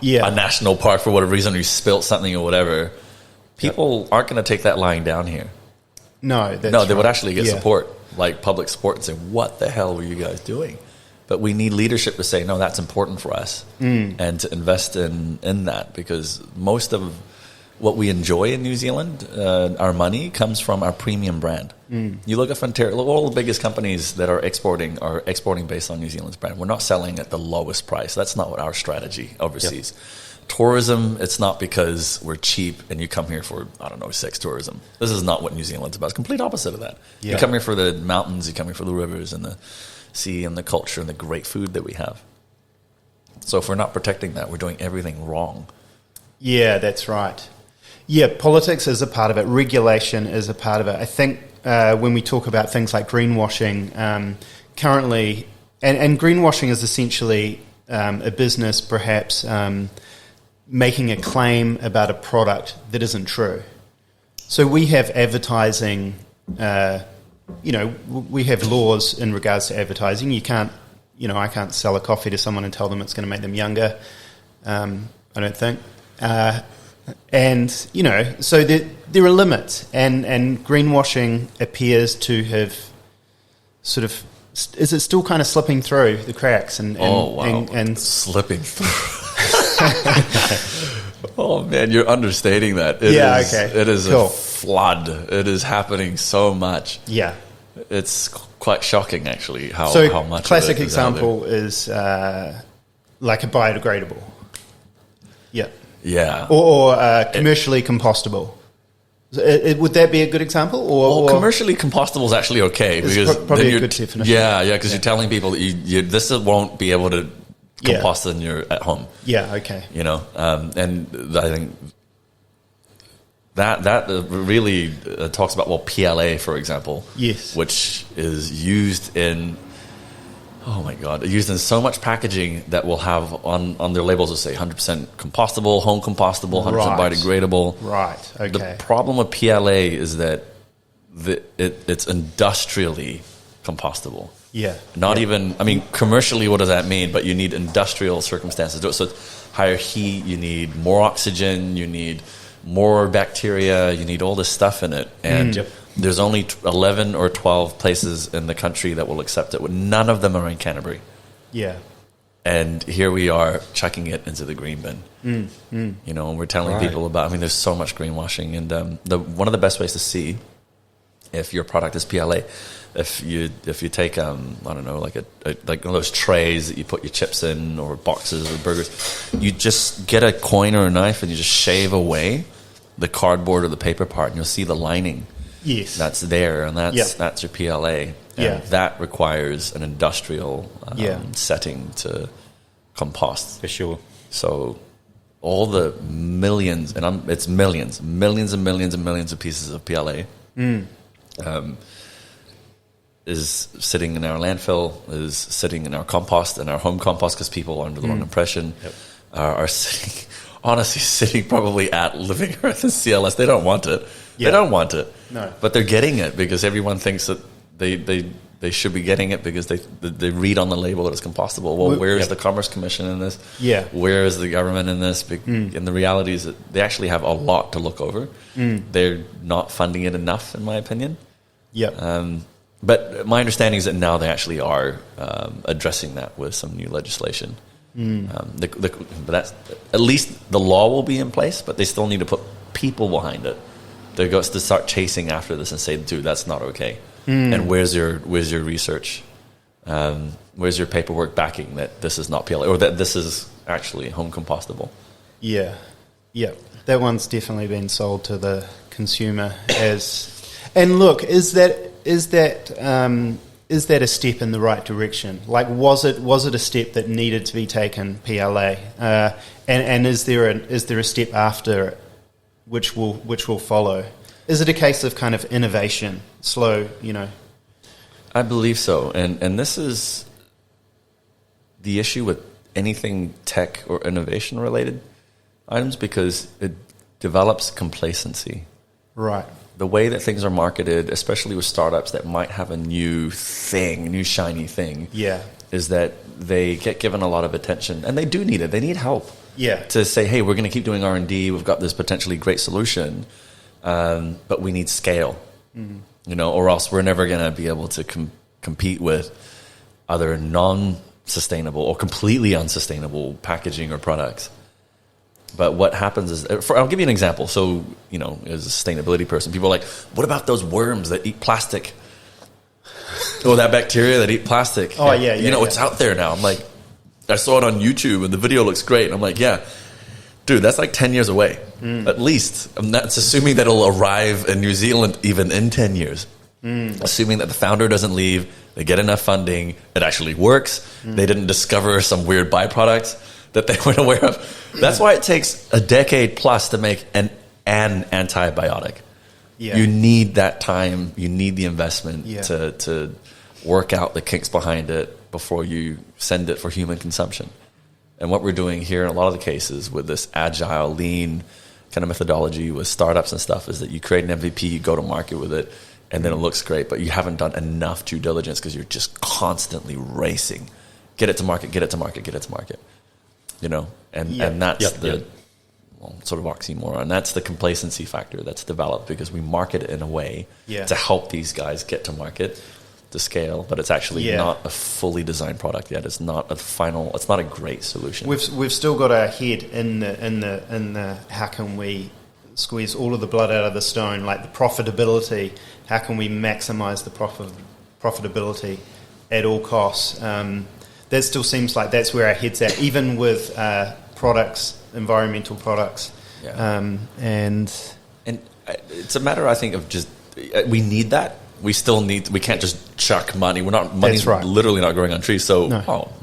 a national park for whatever reason, or you spilt something or whatever." People aren't going to take that lying down here. No, they would actually get support, like public support, and say, "What the hell were you guys doing?" But we need leadership to say, "No, that's important for us," and to invest in that, because most of what we enjoy in New Zealand, our money comes from our premium brand. You look at Frontier, look, all the biggest companies that are exporting based on New Zealand's brand. We're not selling at the lowest price. That's not what our strategy overseas. Tourism, it's not because we're cheap and you come here for, I don't know, sex tourism. This is not what New Zealand's about. It's complete opposite of that. You come here for the mountains, you come here for the rivers and the sea and the culture and the great food that we have. So if we're not protecting that, we're doing everything wrong. Yeah, that's right. Yeah, politics is a part of it. Regulation is a part of it. I think when we talk about things like greenwashing, currently, and greenwashing is essentially a business perhaps making a claim about a product that isn't true. So we have advertising, we have laws in regards to advertising. You can't I can't sell a coffee to someone and tell them it's going to make them younger. I don't think. And, so there are limits, and greenwashing appears to have sort of, is it still kind of slipping through the cracks? And slipping through. Oh man, you're understating that. Okay. It is cool. A flood. It is happening so much. Yeah. It's quite shocking, actually, how much. Classic of it is example is like a biodegradable. Yeah. Yeah. Or commercially compostable. Would that be a good example? Or commercially compostable is actually okay, because probably a good definition. Yeah, because you're telling people that this won't be able to compost when you're at home. Yeah. Okay. And I think that really talks about PLA, for example. Yes. Which is used in. Oh my God! Used in so much packaging that will have on their labels will say 100% compostable, home compostable, 100% biodegradable. Right. Okay. The problem with PLA is that it's industrially compostable. Yeah. Not even. I mean, commercially, what does that mean? But you need industrial circumstances to do it. So it's higher heat. You need more oxygen. You need more bacteria. You need all this stuff in it, and. There's only 11 or 12 places in the country that will accept it. None of them are in Canterbury. Yeah. And here we are chucking it into the green bin. And we're telling people about, there's so much greenwashing. And one of the best ways to see if your product is PLA, if you take, I don't know, like one of those trays that you put your chips in, or boxes or burgers, you just get a coin or a knife and you just shave away the cardboard or the paper part, and you'll see the lining. Yes. That's there, and that's your PLA. And that requires an industrial setting to compost. For sure. So all the millions, and it's millions and millions and millions of pieces of PLA is sitting in our landfill, is sitting in our compost, in our home compost, because people are under the wrong impression, are sitting, honestly, sitting probably at Living Earth and CLS. They don't want it. They don't want it. No. But they're getting it because everyone thinks that they should be getting it because they read on the label that it's compostable. Well, where is the Commerce Commission in this? Yeah. Where is the government in this? And the reality is that they actually have a lot to look over. They're not funding it enough, in my opinion. Yeah. But my understanding is that now they actually are addressing that with some new legislation. But that's, at least the law will be in place, but they still need to put people behind it. They've got to start chasing after this and say, dude, that's not okay. And where's your research? Where's your paperwork backing that this is not PLA, or that this is actually home compostable? Yeah. That one's definitely been sold to the consumer as. And look, is that a step in the right direction? Like, was it a step that needed to be taken, PLA? And is there a step after it which will follow? Is it a case of kind of innovation, slow, I believe so. And this is the issue with anything tech or innovation related items, because it develops complacency. Right. The way that things are marketed, especially with startups that might have a new shiny thing, is that they get given a lot of attention, and they do need it. They need help. To say, hey, we're going to keep doing R&D. We've got this potentially great solution, but we need scale, or else we're never going to be able to compete with other non-sustainable or completely unsustainable packaging or products. But what happens is, I'll give you an example. So, as a sustainability person, people are like, what about those worms that eat plastic? Or that bacteria that eat plastic? Oh, yeah. It's out there now. I'm like, I saw it on YouTube and the video looks great. And I'm like, yeah, dude, that's like 10 years away, at least. That's assuming that it'll arrive in New Zealand even in 10 years. Assuming that the founder doesn't leave, they get enough funding, it actually works. They didn't discover some weird byproducts that they weren't aware of. That's why it takes a decade plus to make an antibiotic. You need that time. You need the investment to work out the kinks behind it before you send it for human consumption. And what we're doing here in a lot of the cases with this agile, lean kind of methodology with startups and stuff is that you create an MVP, you go to market with it, and then it looks great, but you haven't done enough due diligence because you're just constantly racing get it to market, you know, and that's sort of oxymoron. That's the complacency factor that's developed because we market it in a way to help these guys get to market, to scale, but it's actually not a fully designed product yet. It's not it's not a great solution. We've still got our head in the how can we squeeze all of the blood out of the stone, like the profitability. How can we maximize the profitability at all costs? That still seems like that's where our head's at, even with products, environmental products. And it's a matter, I think, of just we need that. We can't just chuck money. Money's literally not growing on trees. So,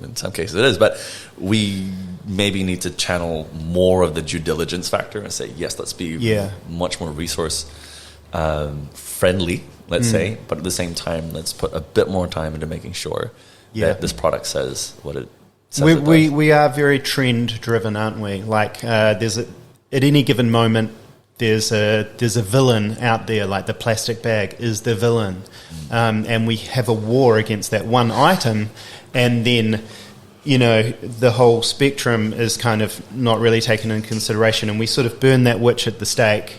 in some cases it is, but we maybe need to channel more of the due diligence factor and say, yes, let's be much more resource friendly, let's say, but at the same time, let's put a bit more time into making sure that this product says what it says. We are very trend driven, aren't we? Like at any given moment, there's a villain out there, like the plastic bag is the villain, and we have a war against that one item, and then the whole spectrum is kind of not really taken into consideration, and we sort of burn that witch at the stake,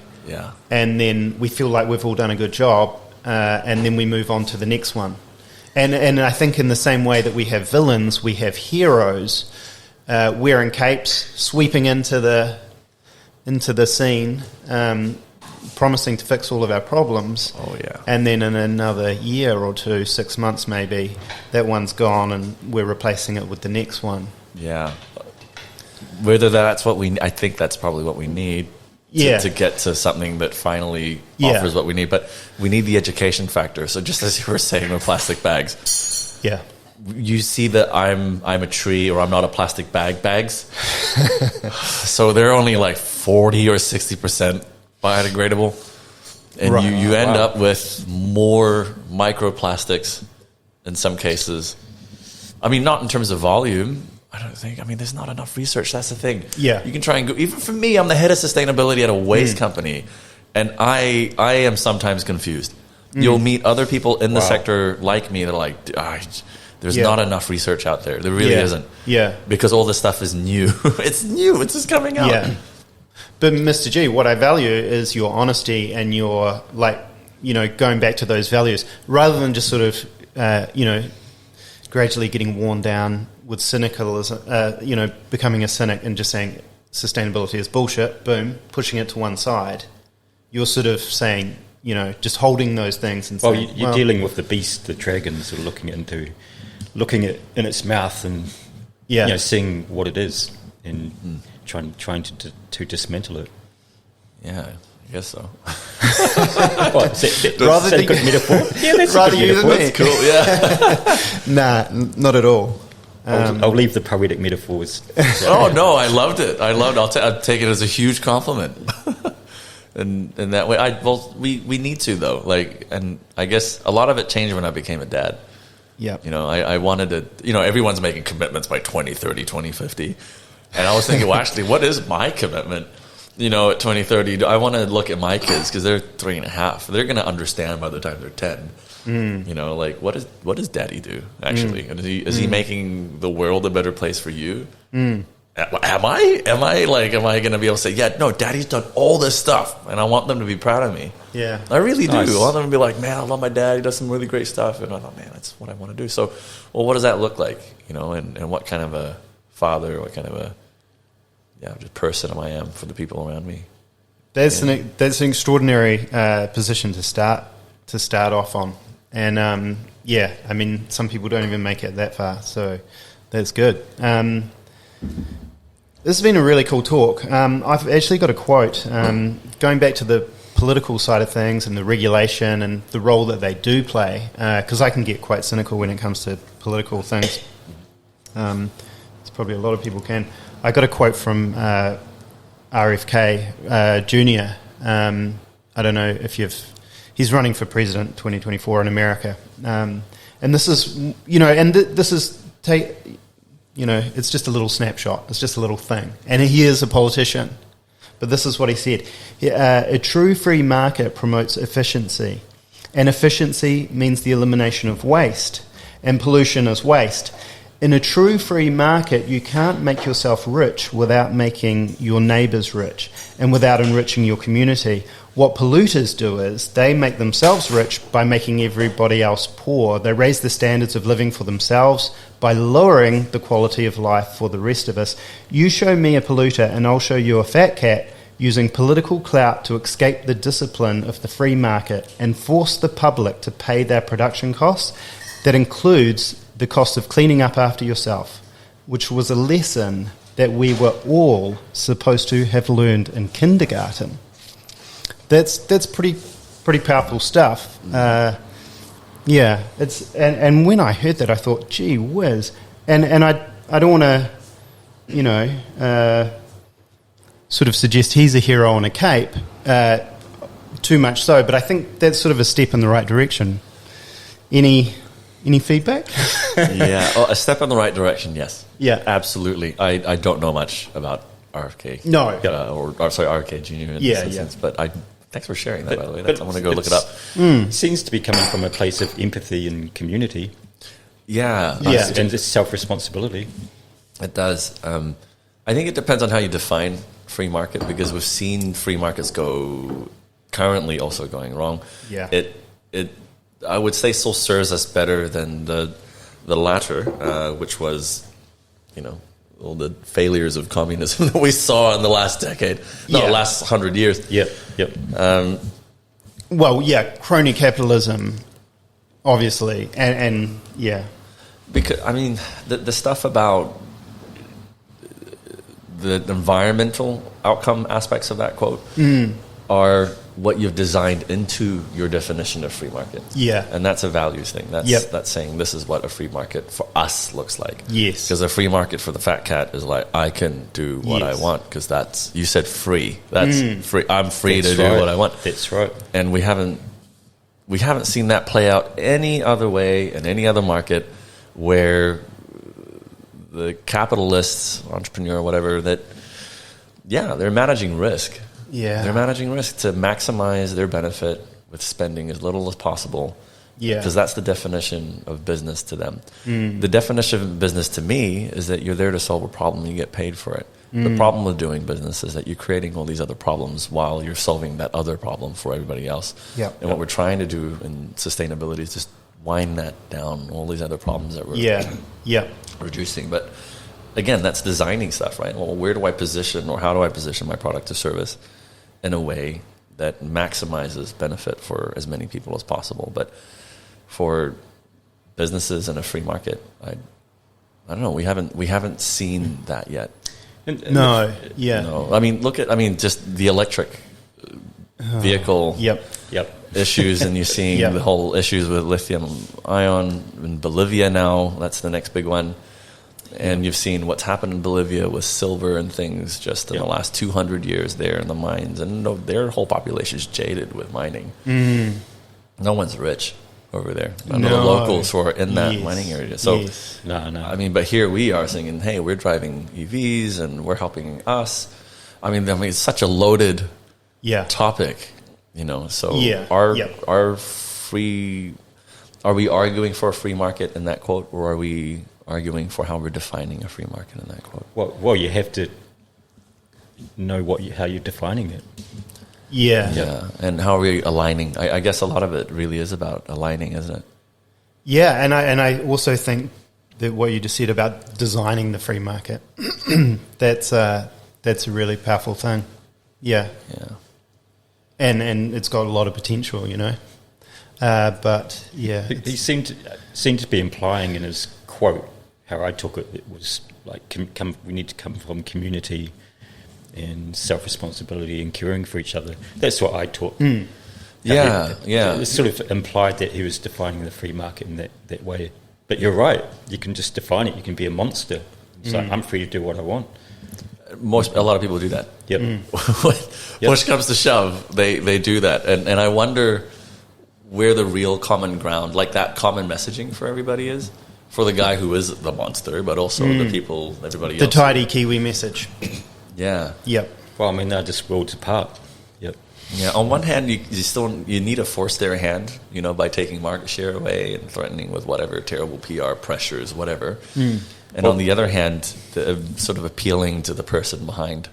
and then we feel like we've all done a good job, and then we move on to the next one, and I think in the same way that we have villains, we have heroes wearing capes, sweeping into the scene, promising to fix all of our problems. And then in another year or two, 6 months maybe, that one's gone and we're replacing it with the next one. Whether that's what I think that's probably what we need to get to something that finally offers what we need. But we need the education factor. So just as you were saying with plastic bags. You see that I'm a tree or I'm not a plastic bags. So they're only like 40 or 60% biodegradable. And you end up with more microplastics in some cases. I mean, not in terms of volume. I don't think. I mean, there's not enough research. That's the thing. You can try and go. Even for me, I'm the head of sustainability at a waste company. And I am sometimes confused. You'll meet other people in the sector like me that are like, there's not enough research out there. There really isn't. Because all this stuff is new. It's new. It's just coming out. But Mr. G, what I value is your honesty and your, going back to those values, rather than just sort of, gradually getting worn down with cynicalism, becoming a cynic and just saying sustainability is bullshit, boom, pushing it to one side. You're sort of saying, just holding those things and saying, you're dealing with the beast, the dragon, sort of looking at in its mouth and seeing what it is and trying to dismantle it. I guess so. Is that a good metaphor? That's a good metaphor. That's cool. Nah, not at all. I'll leave the poetic metaphors. Oh no, I loved it. I'll take it as a huge compliment. And that way, we need to though. And I guess a lot of it changed when I became a dad. I wanted to. Everyone's making commitments by 2030, 2050, and I was thinking, well, actually, what is my commitment? At 2030, I want to look at my kids because they're 3.5. They're going to understand by the time they're 10. What does Daddy do actually? And is he making the world a better place for you? Am I going to be able to say, no, Daddy's done all this stuff, and I want them to be proud of me. I really do. I want them to be like, man, I love my dad. He does some really great stuff, and I thought, man, that's what I want to do. So, well, what does that look like? And what kind of a father, what kind of a just person I am for the people around me. That's an extraordinary position to start off on, and I mean, some people don't even make it that far, so that's good. This has been a really cool talk. I've actually got a quote going back to the political side of things and the regulation and the role that they do play, because I can get quite cynical when it comes to political things. It's probably a lot of people can. I got a quote from RFK Jr. I don't know if he's running for president 2024 in America, and this is it's just a little snapshot. It's just a little thing, and he is a politician. But this is what he said: a true free market promotes efficiency, and efficiency means the elimination of waste, and pollution is waste. in a true free market, you can't make yourself rich without making your neighbours rich and without enriching your community. What polluters do is they make themselves rich by making everybody else poor. They raise the standards of living for themselves by lowering the quality of life for the rest of us. You show me a polluter and I'll show you a fat cat using political clout to escape the discipline of the free market and force the public to pay their production costs. That includes the cost of cleaning up after yourself, which was a lesson that we were all supposed to have learned in kindergarten. That's pretty powerful stuff. Yeah, it's and when I heard that, I thought, gee whiz, and I don't want to sort of suggest he's a hero on a cape, too much so, but I think that's sort of a step in the right direction. Any feedback? Yeah, a step in the right direction, yes. Yeah. Absolutely. I don't know much about RFK. No. RFK Jr. in this instance, but thanks for sharing that, by the way. I'm going to go look it up. Seems to be coming from a place of empathy and community. Yeah. And this self-responsibility. It does. I think it depends on how you define free market, because we've seen free markets currently also going wrong. Yeah. It I would say still serves us better than the latter, which was, all the failures of communism that we saw in the last decade, last 100 years. Yep. Well, yeah, crony capitalism, obviously, and yeah. Because, the stuff about the environmental outcome aspects of that quote are what you've designed into your definition of free market. Yeah. And that's a values thing. That's saying this is what a free market for us looks like. Yes. Because a free market for the fat cat is like, I can do what I want, because that's, you said free. That's free. I'm free to do what I want. That's right. And we haven't seen that play out any other way in any other market where the capitalists, entrepreneur, whatever, they're managing risk. Yeah. They're managing risk to maximize their benefit with spending as little as possible. Yeah. Because that's the definition of business to them. The definition of business to me is that you're there to solve a problem and you get paid for it. The problem with doing business is that you're creating all these other problems while you're solving that other problem for everybody else. Yeah. And what we're trying to do in sustainability is just wind that down, all these other problems that we're reducing. But again, that's designing stuff, right? Well, where do I position, or how do I position my product or service in a way that maximizes benefit for as many people as possible? But for businesses in a free market, I don't know. We haven't seen that yet. No. Look at just the electric vehicle. Yep. Issues, and you're seeing the whole issues with lithium ion in Bolivia now. That's the next big one. And you've seen what's happened in Bolivia with silver and things just in the last 200 years there in the mines. And their whole population is jaded with mining. No one's rich over there. None of the locals who are in that mining area. So, no. But here we are saying, hey, we're driving EVs and we're helping us. It's such a loaded topic, So are we arguing for a free market in that quote, or are we arguing for how we're defining a free market in that quote? Well, you have to know how you're defining it. Yeah. And how are we aligning? I guess a lot of it really is about aligning, isn't it? Yeah, and I also think that what you just said about designing the free market, that's a really powerful thing. Yeah. And it's got a lot of potential, But yeah, he seemed to be implying in his quote, how I took it, it was like we need to come from community and self-responsibility and caring for each other. That's what I took. It sort of implied that he was defining the free market in that way. But you're right. You can just define it. You can be a monster. It's like, I'm free to do what I want. A lot of people do that. Yep. Push comes to shove, they do that. And I wonder where the real common ground, like that common messaging for everybody is. For the guy who is the monster, but also the people, everybody else. The tidy Kiwi message. Yeah. Yep. Well, they're just worlds apart. Yep. Yeah, on one hand, you need to force their hand, by taking market share away and threatening with whatever terrible PR pressures, whatever. And on the other hand, sort of appealing to the person behind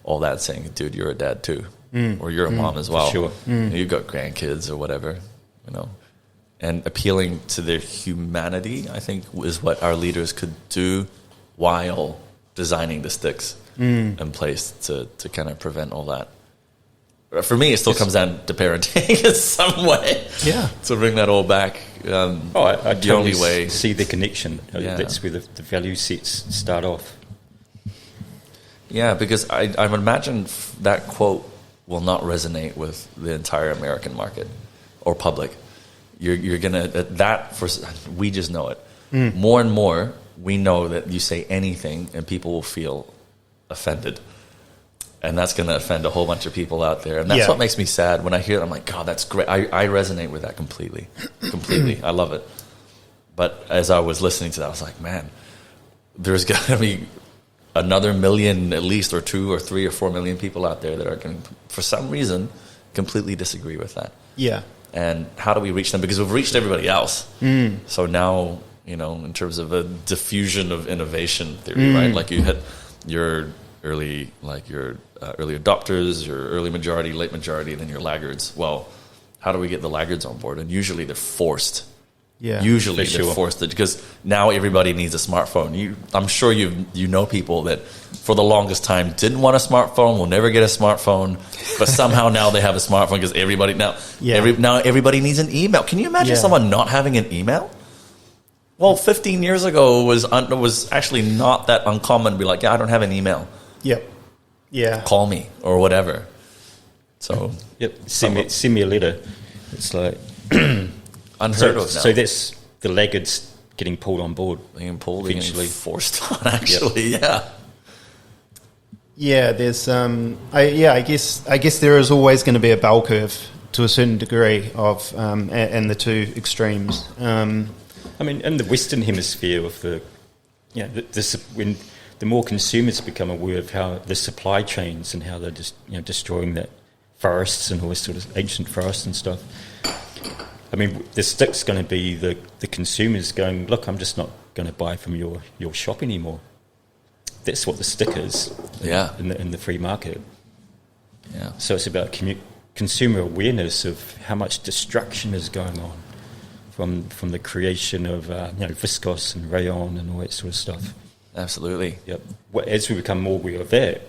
all that, saying, "Dude, you're a dad too, or you're a mom as well. Sure. You've got grandkids or whatever, And appealing to their humanity, I think, is what our leaders could do while designing the sticks in place to kind of prevent all that. For me, it still comes down to parenting in some way. Yeah. To bring that all back. I the only totally way. see the connection. Yeah. That's where the value sets start off. Yeah, because I would imagine that quote will not resonate with the entire American market or public. You're gonna we just know it. More and more, we know that you say anything and people will feel offended. And that's going to offend a whole bunch of people out there. And that's what makes me sad. When I hear it, I'm like, God, that's great. I resonate with that completely. Completely. I love it. But as I was listening to that, I was like, man, there's got to be another million at least, or 2 or 3 or 4 million people out there that are going to, for some reason, completely disagree with that. Yeah. And how do we reach them? Because we've reached everybody else. So now, in terms of a diffusion of innovation theory, right? Like you had your early adopters, your early majority, late majority, and then your laggards. Well, how do we get the laggards on board? And usually they're forced. Yeah, usually they're forced because now everybody needs a smartphone. I'm sure you know people that for the longest time didn't want a smartphone, will never get a smartphone, but somehow now they have a smartphone because everybody now everybody needs an email. Can you imagine someone not having an email? Well, 15 years ago was actually not that uncommon to be like, I don't have an email. Yep. Yeah. Call me or whatever. So Send me a letter. It's like unheard of now. So that's the laggards getting pulled on board. Being eventually forced on. Actually, Yeah. There's I guess there is always going to be a bell curve to a certain degree of and the two extremes. I mean, in the Western Hemisphere, when the more consumers become aware of how the supply chains and how they're just destroying that forests and all this sort of ancient forests and stuff. I mean, the stick's going to be the consumers going, look, I'm just not going to buy from your shop anymore. That's what the stick is. In the free market. Yeah. So it's about consumer awareness of how much destruction is going on from the creation of viscose and rayon and all that sort of stuff. Absolutely. Yep. As we become more aware of that,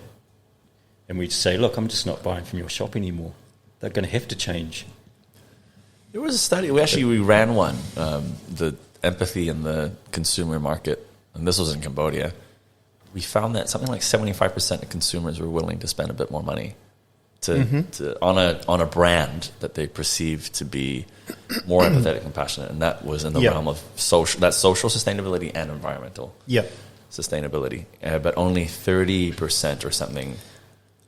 and we say, look, I'm just not buying from your shop anymore, they're going to have to change. There was a study, we ran one, the empathy in the consumer market, and this was in Cambodia. We found that something like 75% of consumers were willing to spend a bit more money on a brand that they perceived to be more empathetic and compassionate, and that was in the realm of social sustainability and environmental sustainability. But only 30% or something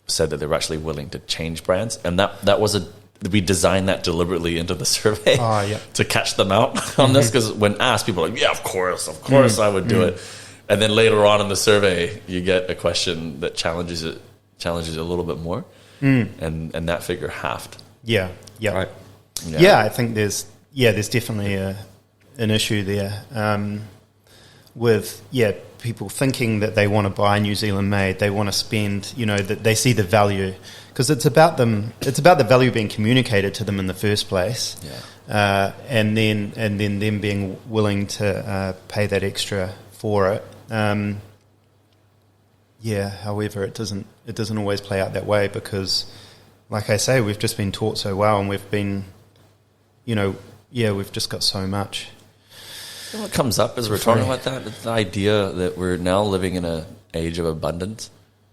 said that they were actually willing to change brands, and that was we designed that deliberately into the survey to catch them out on this, because when asked, people are like, of course I would do it. And then later on in the survey, you get a question that challenges it a little bit more, and that figure halved. Yeah. Right. Yeah, I think there's definitely an issue there with people thinking that they want to buy New Zealand made, they want to spend, that they see the value, because it's about the value being communicated to them in the first place, and then them being willing to pay that extra for it. However, it doesn't always play out that way, because, like I say, we've just been taught so well, and we've been, we've just got so much. You know what comes up as we're talking about that? It's the idea that we're now living in an age of abundance.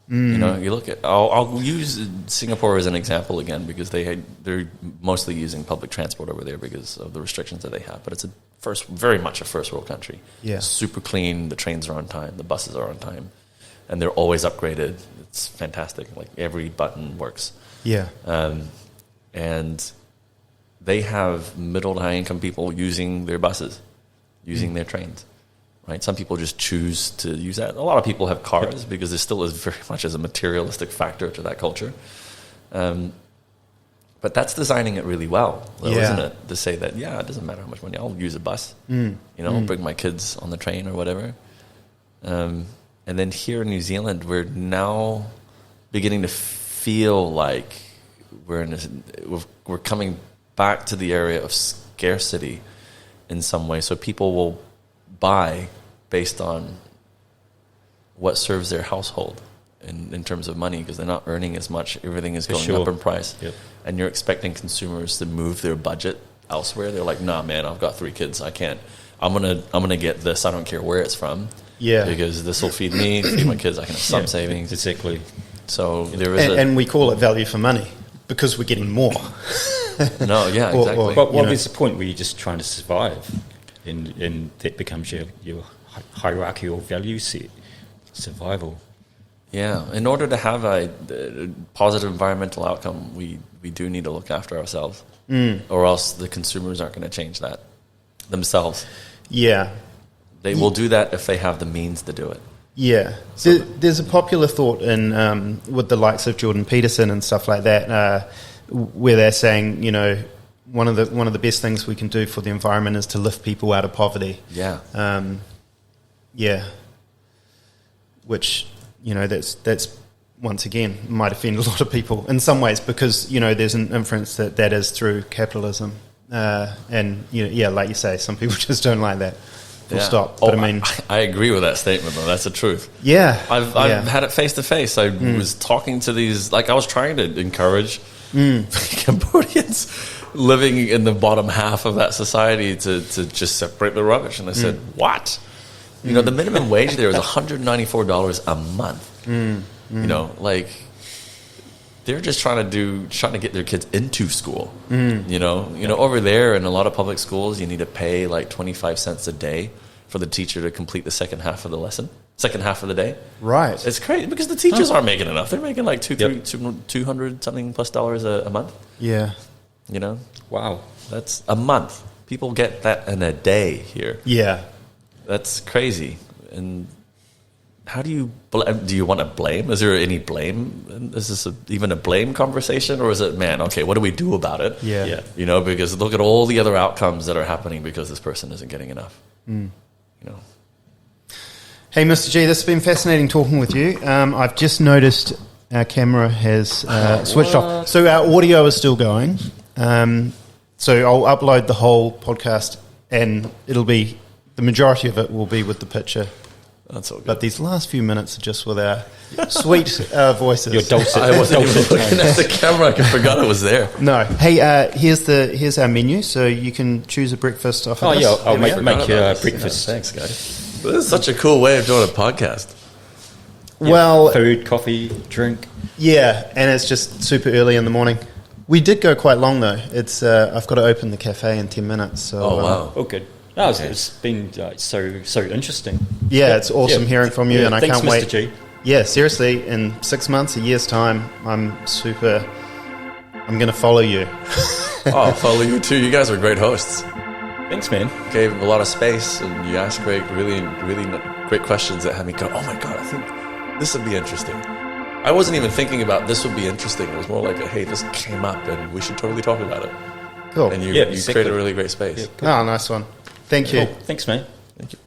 You look at, I'll use Singapore as an example again, because they're mostly using public transport over there because of the restrictions that they have. But it's very much a first world country. Yeah, super clean. The trains are on time. The buses are on time, and they're always upgraded. It's fantastic. Like every button works. Yeah, and they have middle to high income people using their buses, using their trains. Right, some people just choose to use that. A lot of people have cars because there still is very much as a materialistic factor to that culture. But that's designing it really well, though, Yeah. isn't it? To say that, yeah, it doesn't matter how much money, I'll use a bus. I'll bring my kids on the train or whatever. And then here in New Zealand, we're now beginning to feel like we're coming back to the area of scarcity in some way. So people will buy based on what serves their household in terms of money, because they're not earning as much. Everything is going up in price. Yep. And you're expecting consumers to move their budget elsewhere. They're like, nah, man, I've got 3 kids. I can't. I'm gonna get this. I don't care where it's from. Yeah. Because this will feed me, feed my kids. I can have some savings. Exactly. So there is and we call it value for money because we're getting more. No, yeah, exactly. But what is the point where you're just trying to survive, and that becomes your hierarchical value set, survival. Yeah, in order to have a positive environmental outcome, we do need to look after ourselves, or else the consumers aren't going to change that themselves. Yeah. They will do that if they have the means to do it. Yeah. So there's a popular thought in with the likes of Jordan Peterson and stuff like that, where they're saying, one of the best things we can do for the environment is to lift people out of poverty. Yeah. Yeah. Which, that's once again might offend a lot of people in some ways, because there's an inference that is through capitalism, and like you say, some people just don't like that. Full stop. But I agree with that statement, though. That's the truth. Yeah, I've had it face to face. I was talking to these, I was trying to encourage Cambodians living in the bottom half of that society to just separate the rubbish, and I said, what? The minimum wage there is $194 a month. They're just trying to get their kids into school. Over there in a lot of public schools, you need to pay like 25 cents a day for the teacher to complete the second half of the day. Right. It's crazy because the teachers aren't making enough. They're making like $200 something plus a month. Yeah. Wow. That's a month. People get that in a day here. Yeah. That's crazy. And how do you want to blame? Is there any blame? Is this even a blame conversation, or is it, man, okay, what do we do about it? Yeah. Because look at all the other outcomes that are happening because this person isn't getting enough. Hey, Mr. G, this has been fascinating talking with you. I've just noticed our camera has switched off. So our audio is still going. So I'll upload the whole podcast, and the majority of it will be with the picture. That's all good. But these last few minutes are just with our sweet voices. Your dulcet. I wasn't even looking at the camera. I forgot it was there. No. Hey, here's our menu, so you can choose a breakfast off of this. Oh, yeah, I'll make you breakfast. Yeah, thanks, guys. This is such a cool way of doing a podcast. Well, food, coffee, drink. Yeah, and it's just super early in the morning. We did go quite long, though. It's I've got to open the cafe in 10 minutes. So, oh, wow. Oh, good. No, it's been so interesting. Yeah, it's awesome hearing from you, and I thanks, can't wait. Mr. G. Yeah, seriously, in 6 months, a year's time, I'm going to follow you. Oh, follow you too. You guys are great hosts. Thanks, man. Gave a lot of space, and you asked really great questions that had me go, oh my God, I think this would be interesting. I wasn't even thinking about this would be interesting. It was more like, hey, this came up, and we should totally talk about it. Cool. And you created a really great space. Yeah, cool. Oh, nice one. Thank you. Cool. Thanks, man. Thank you.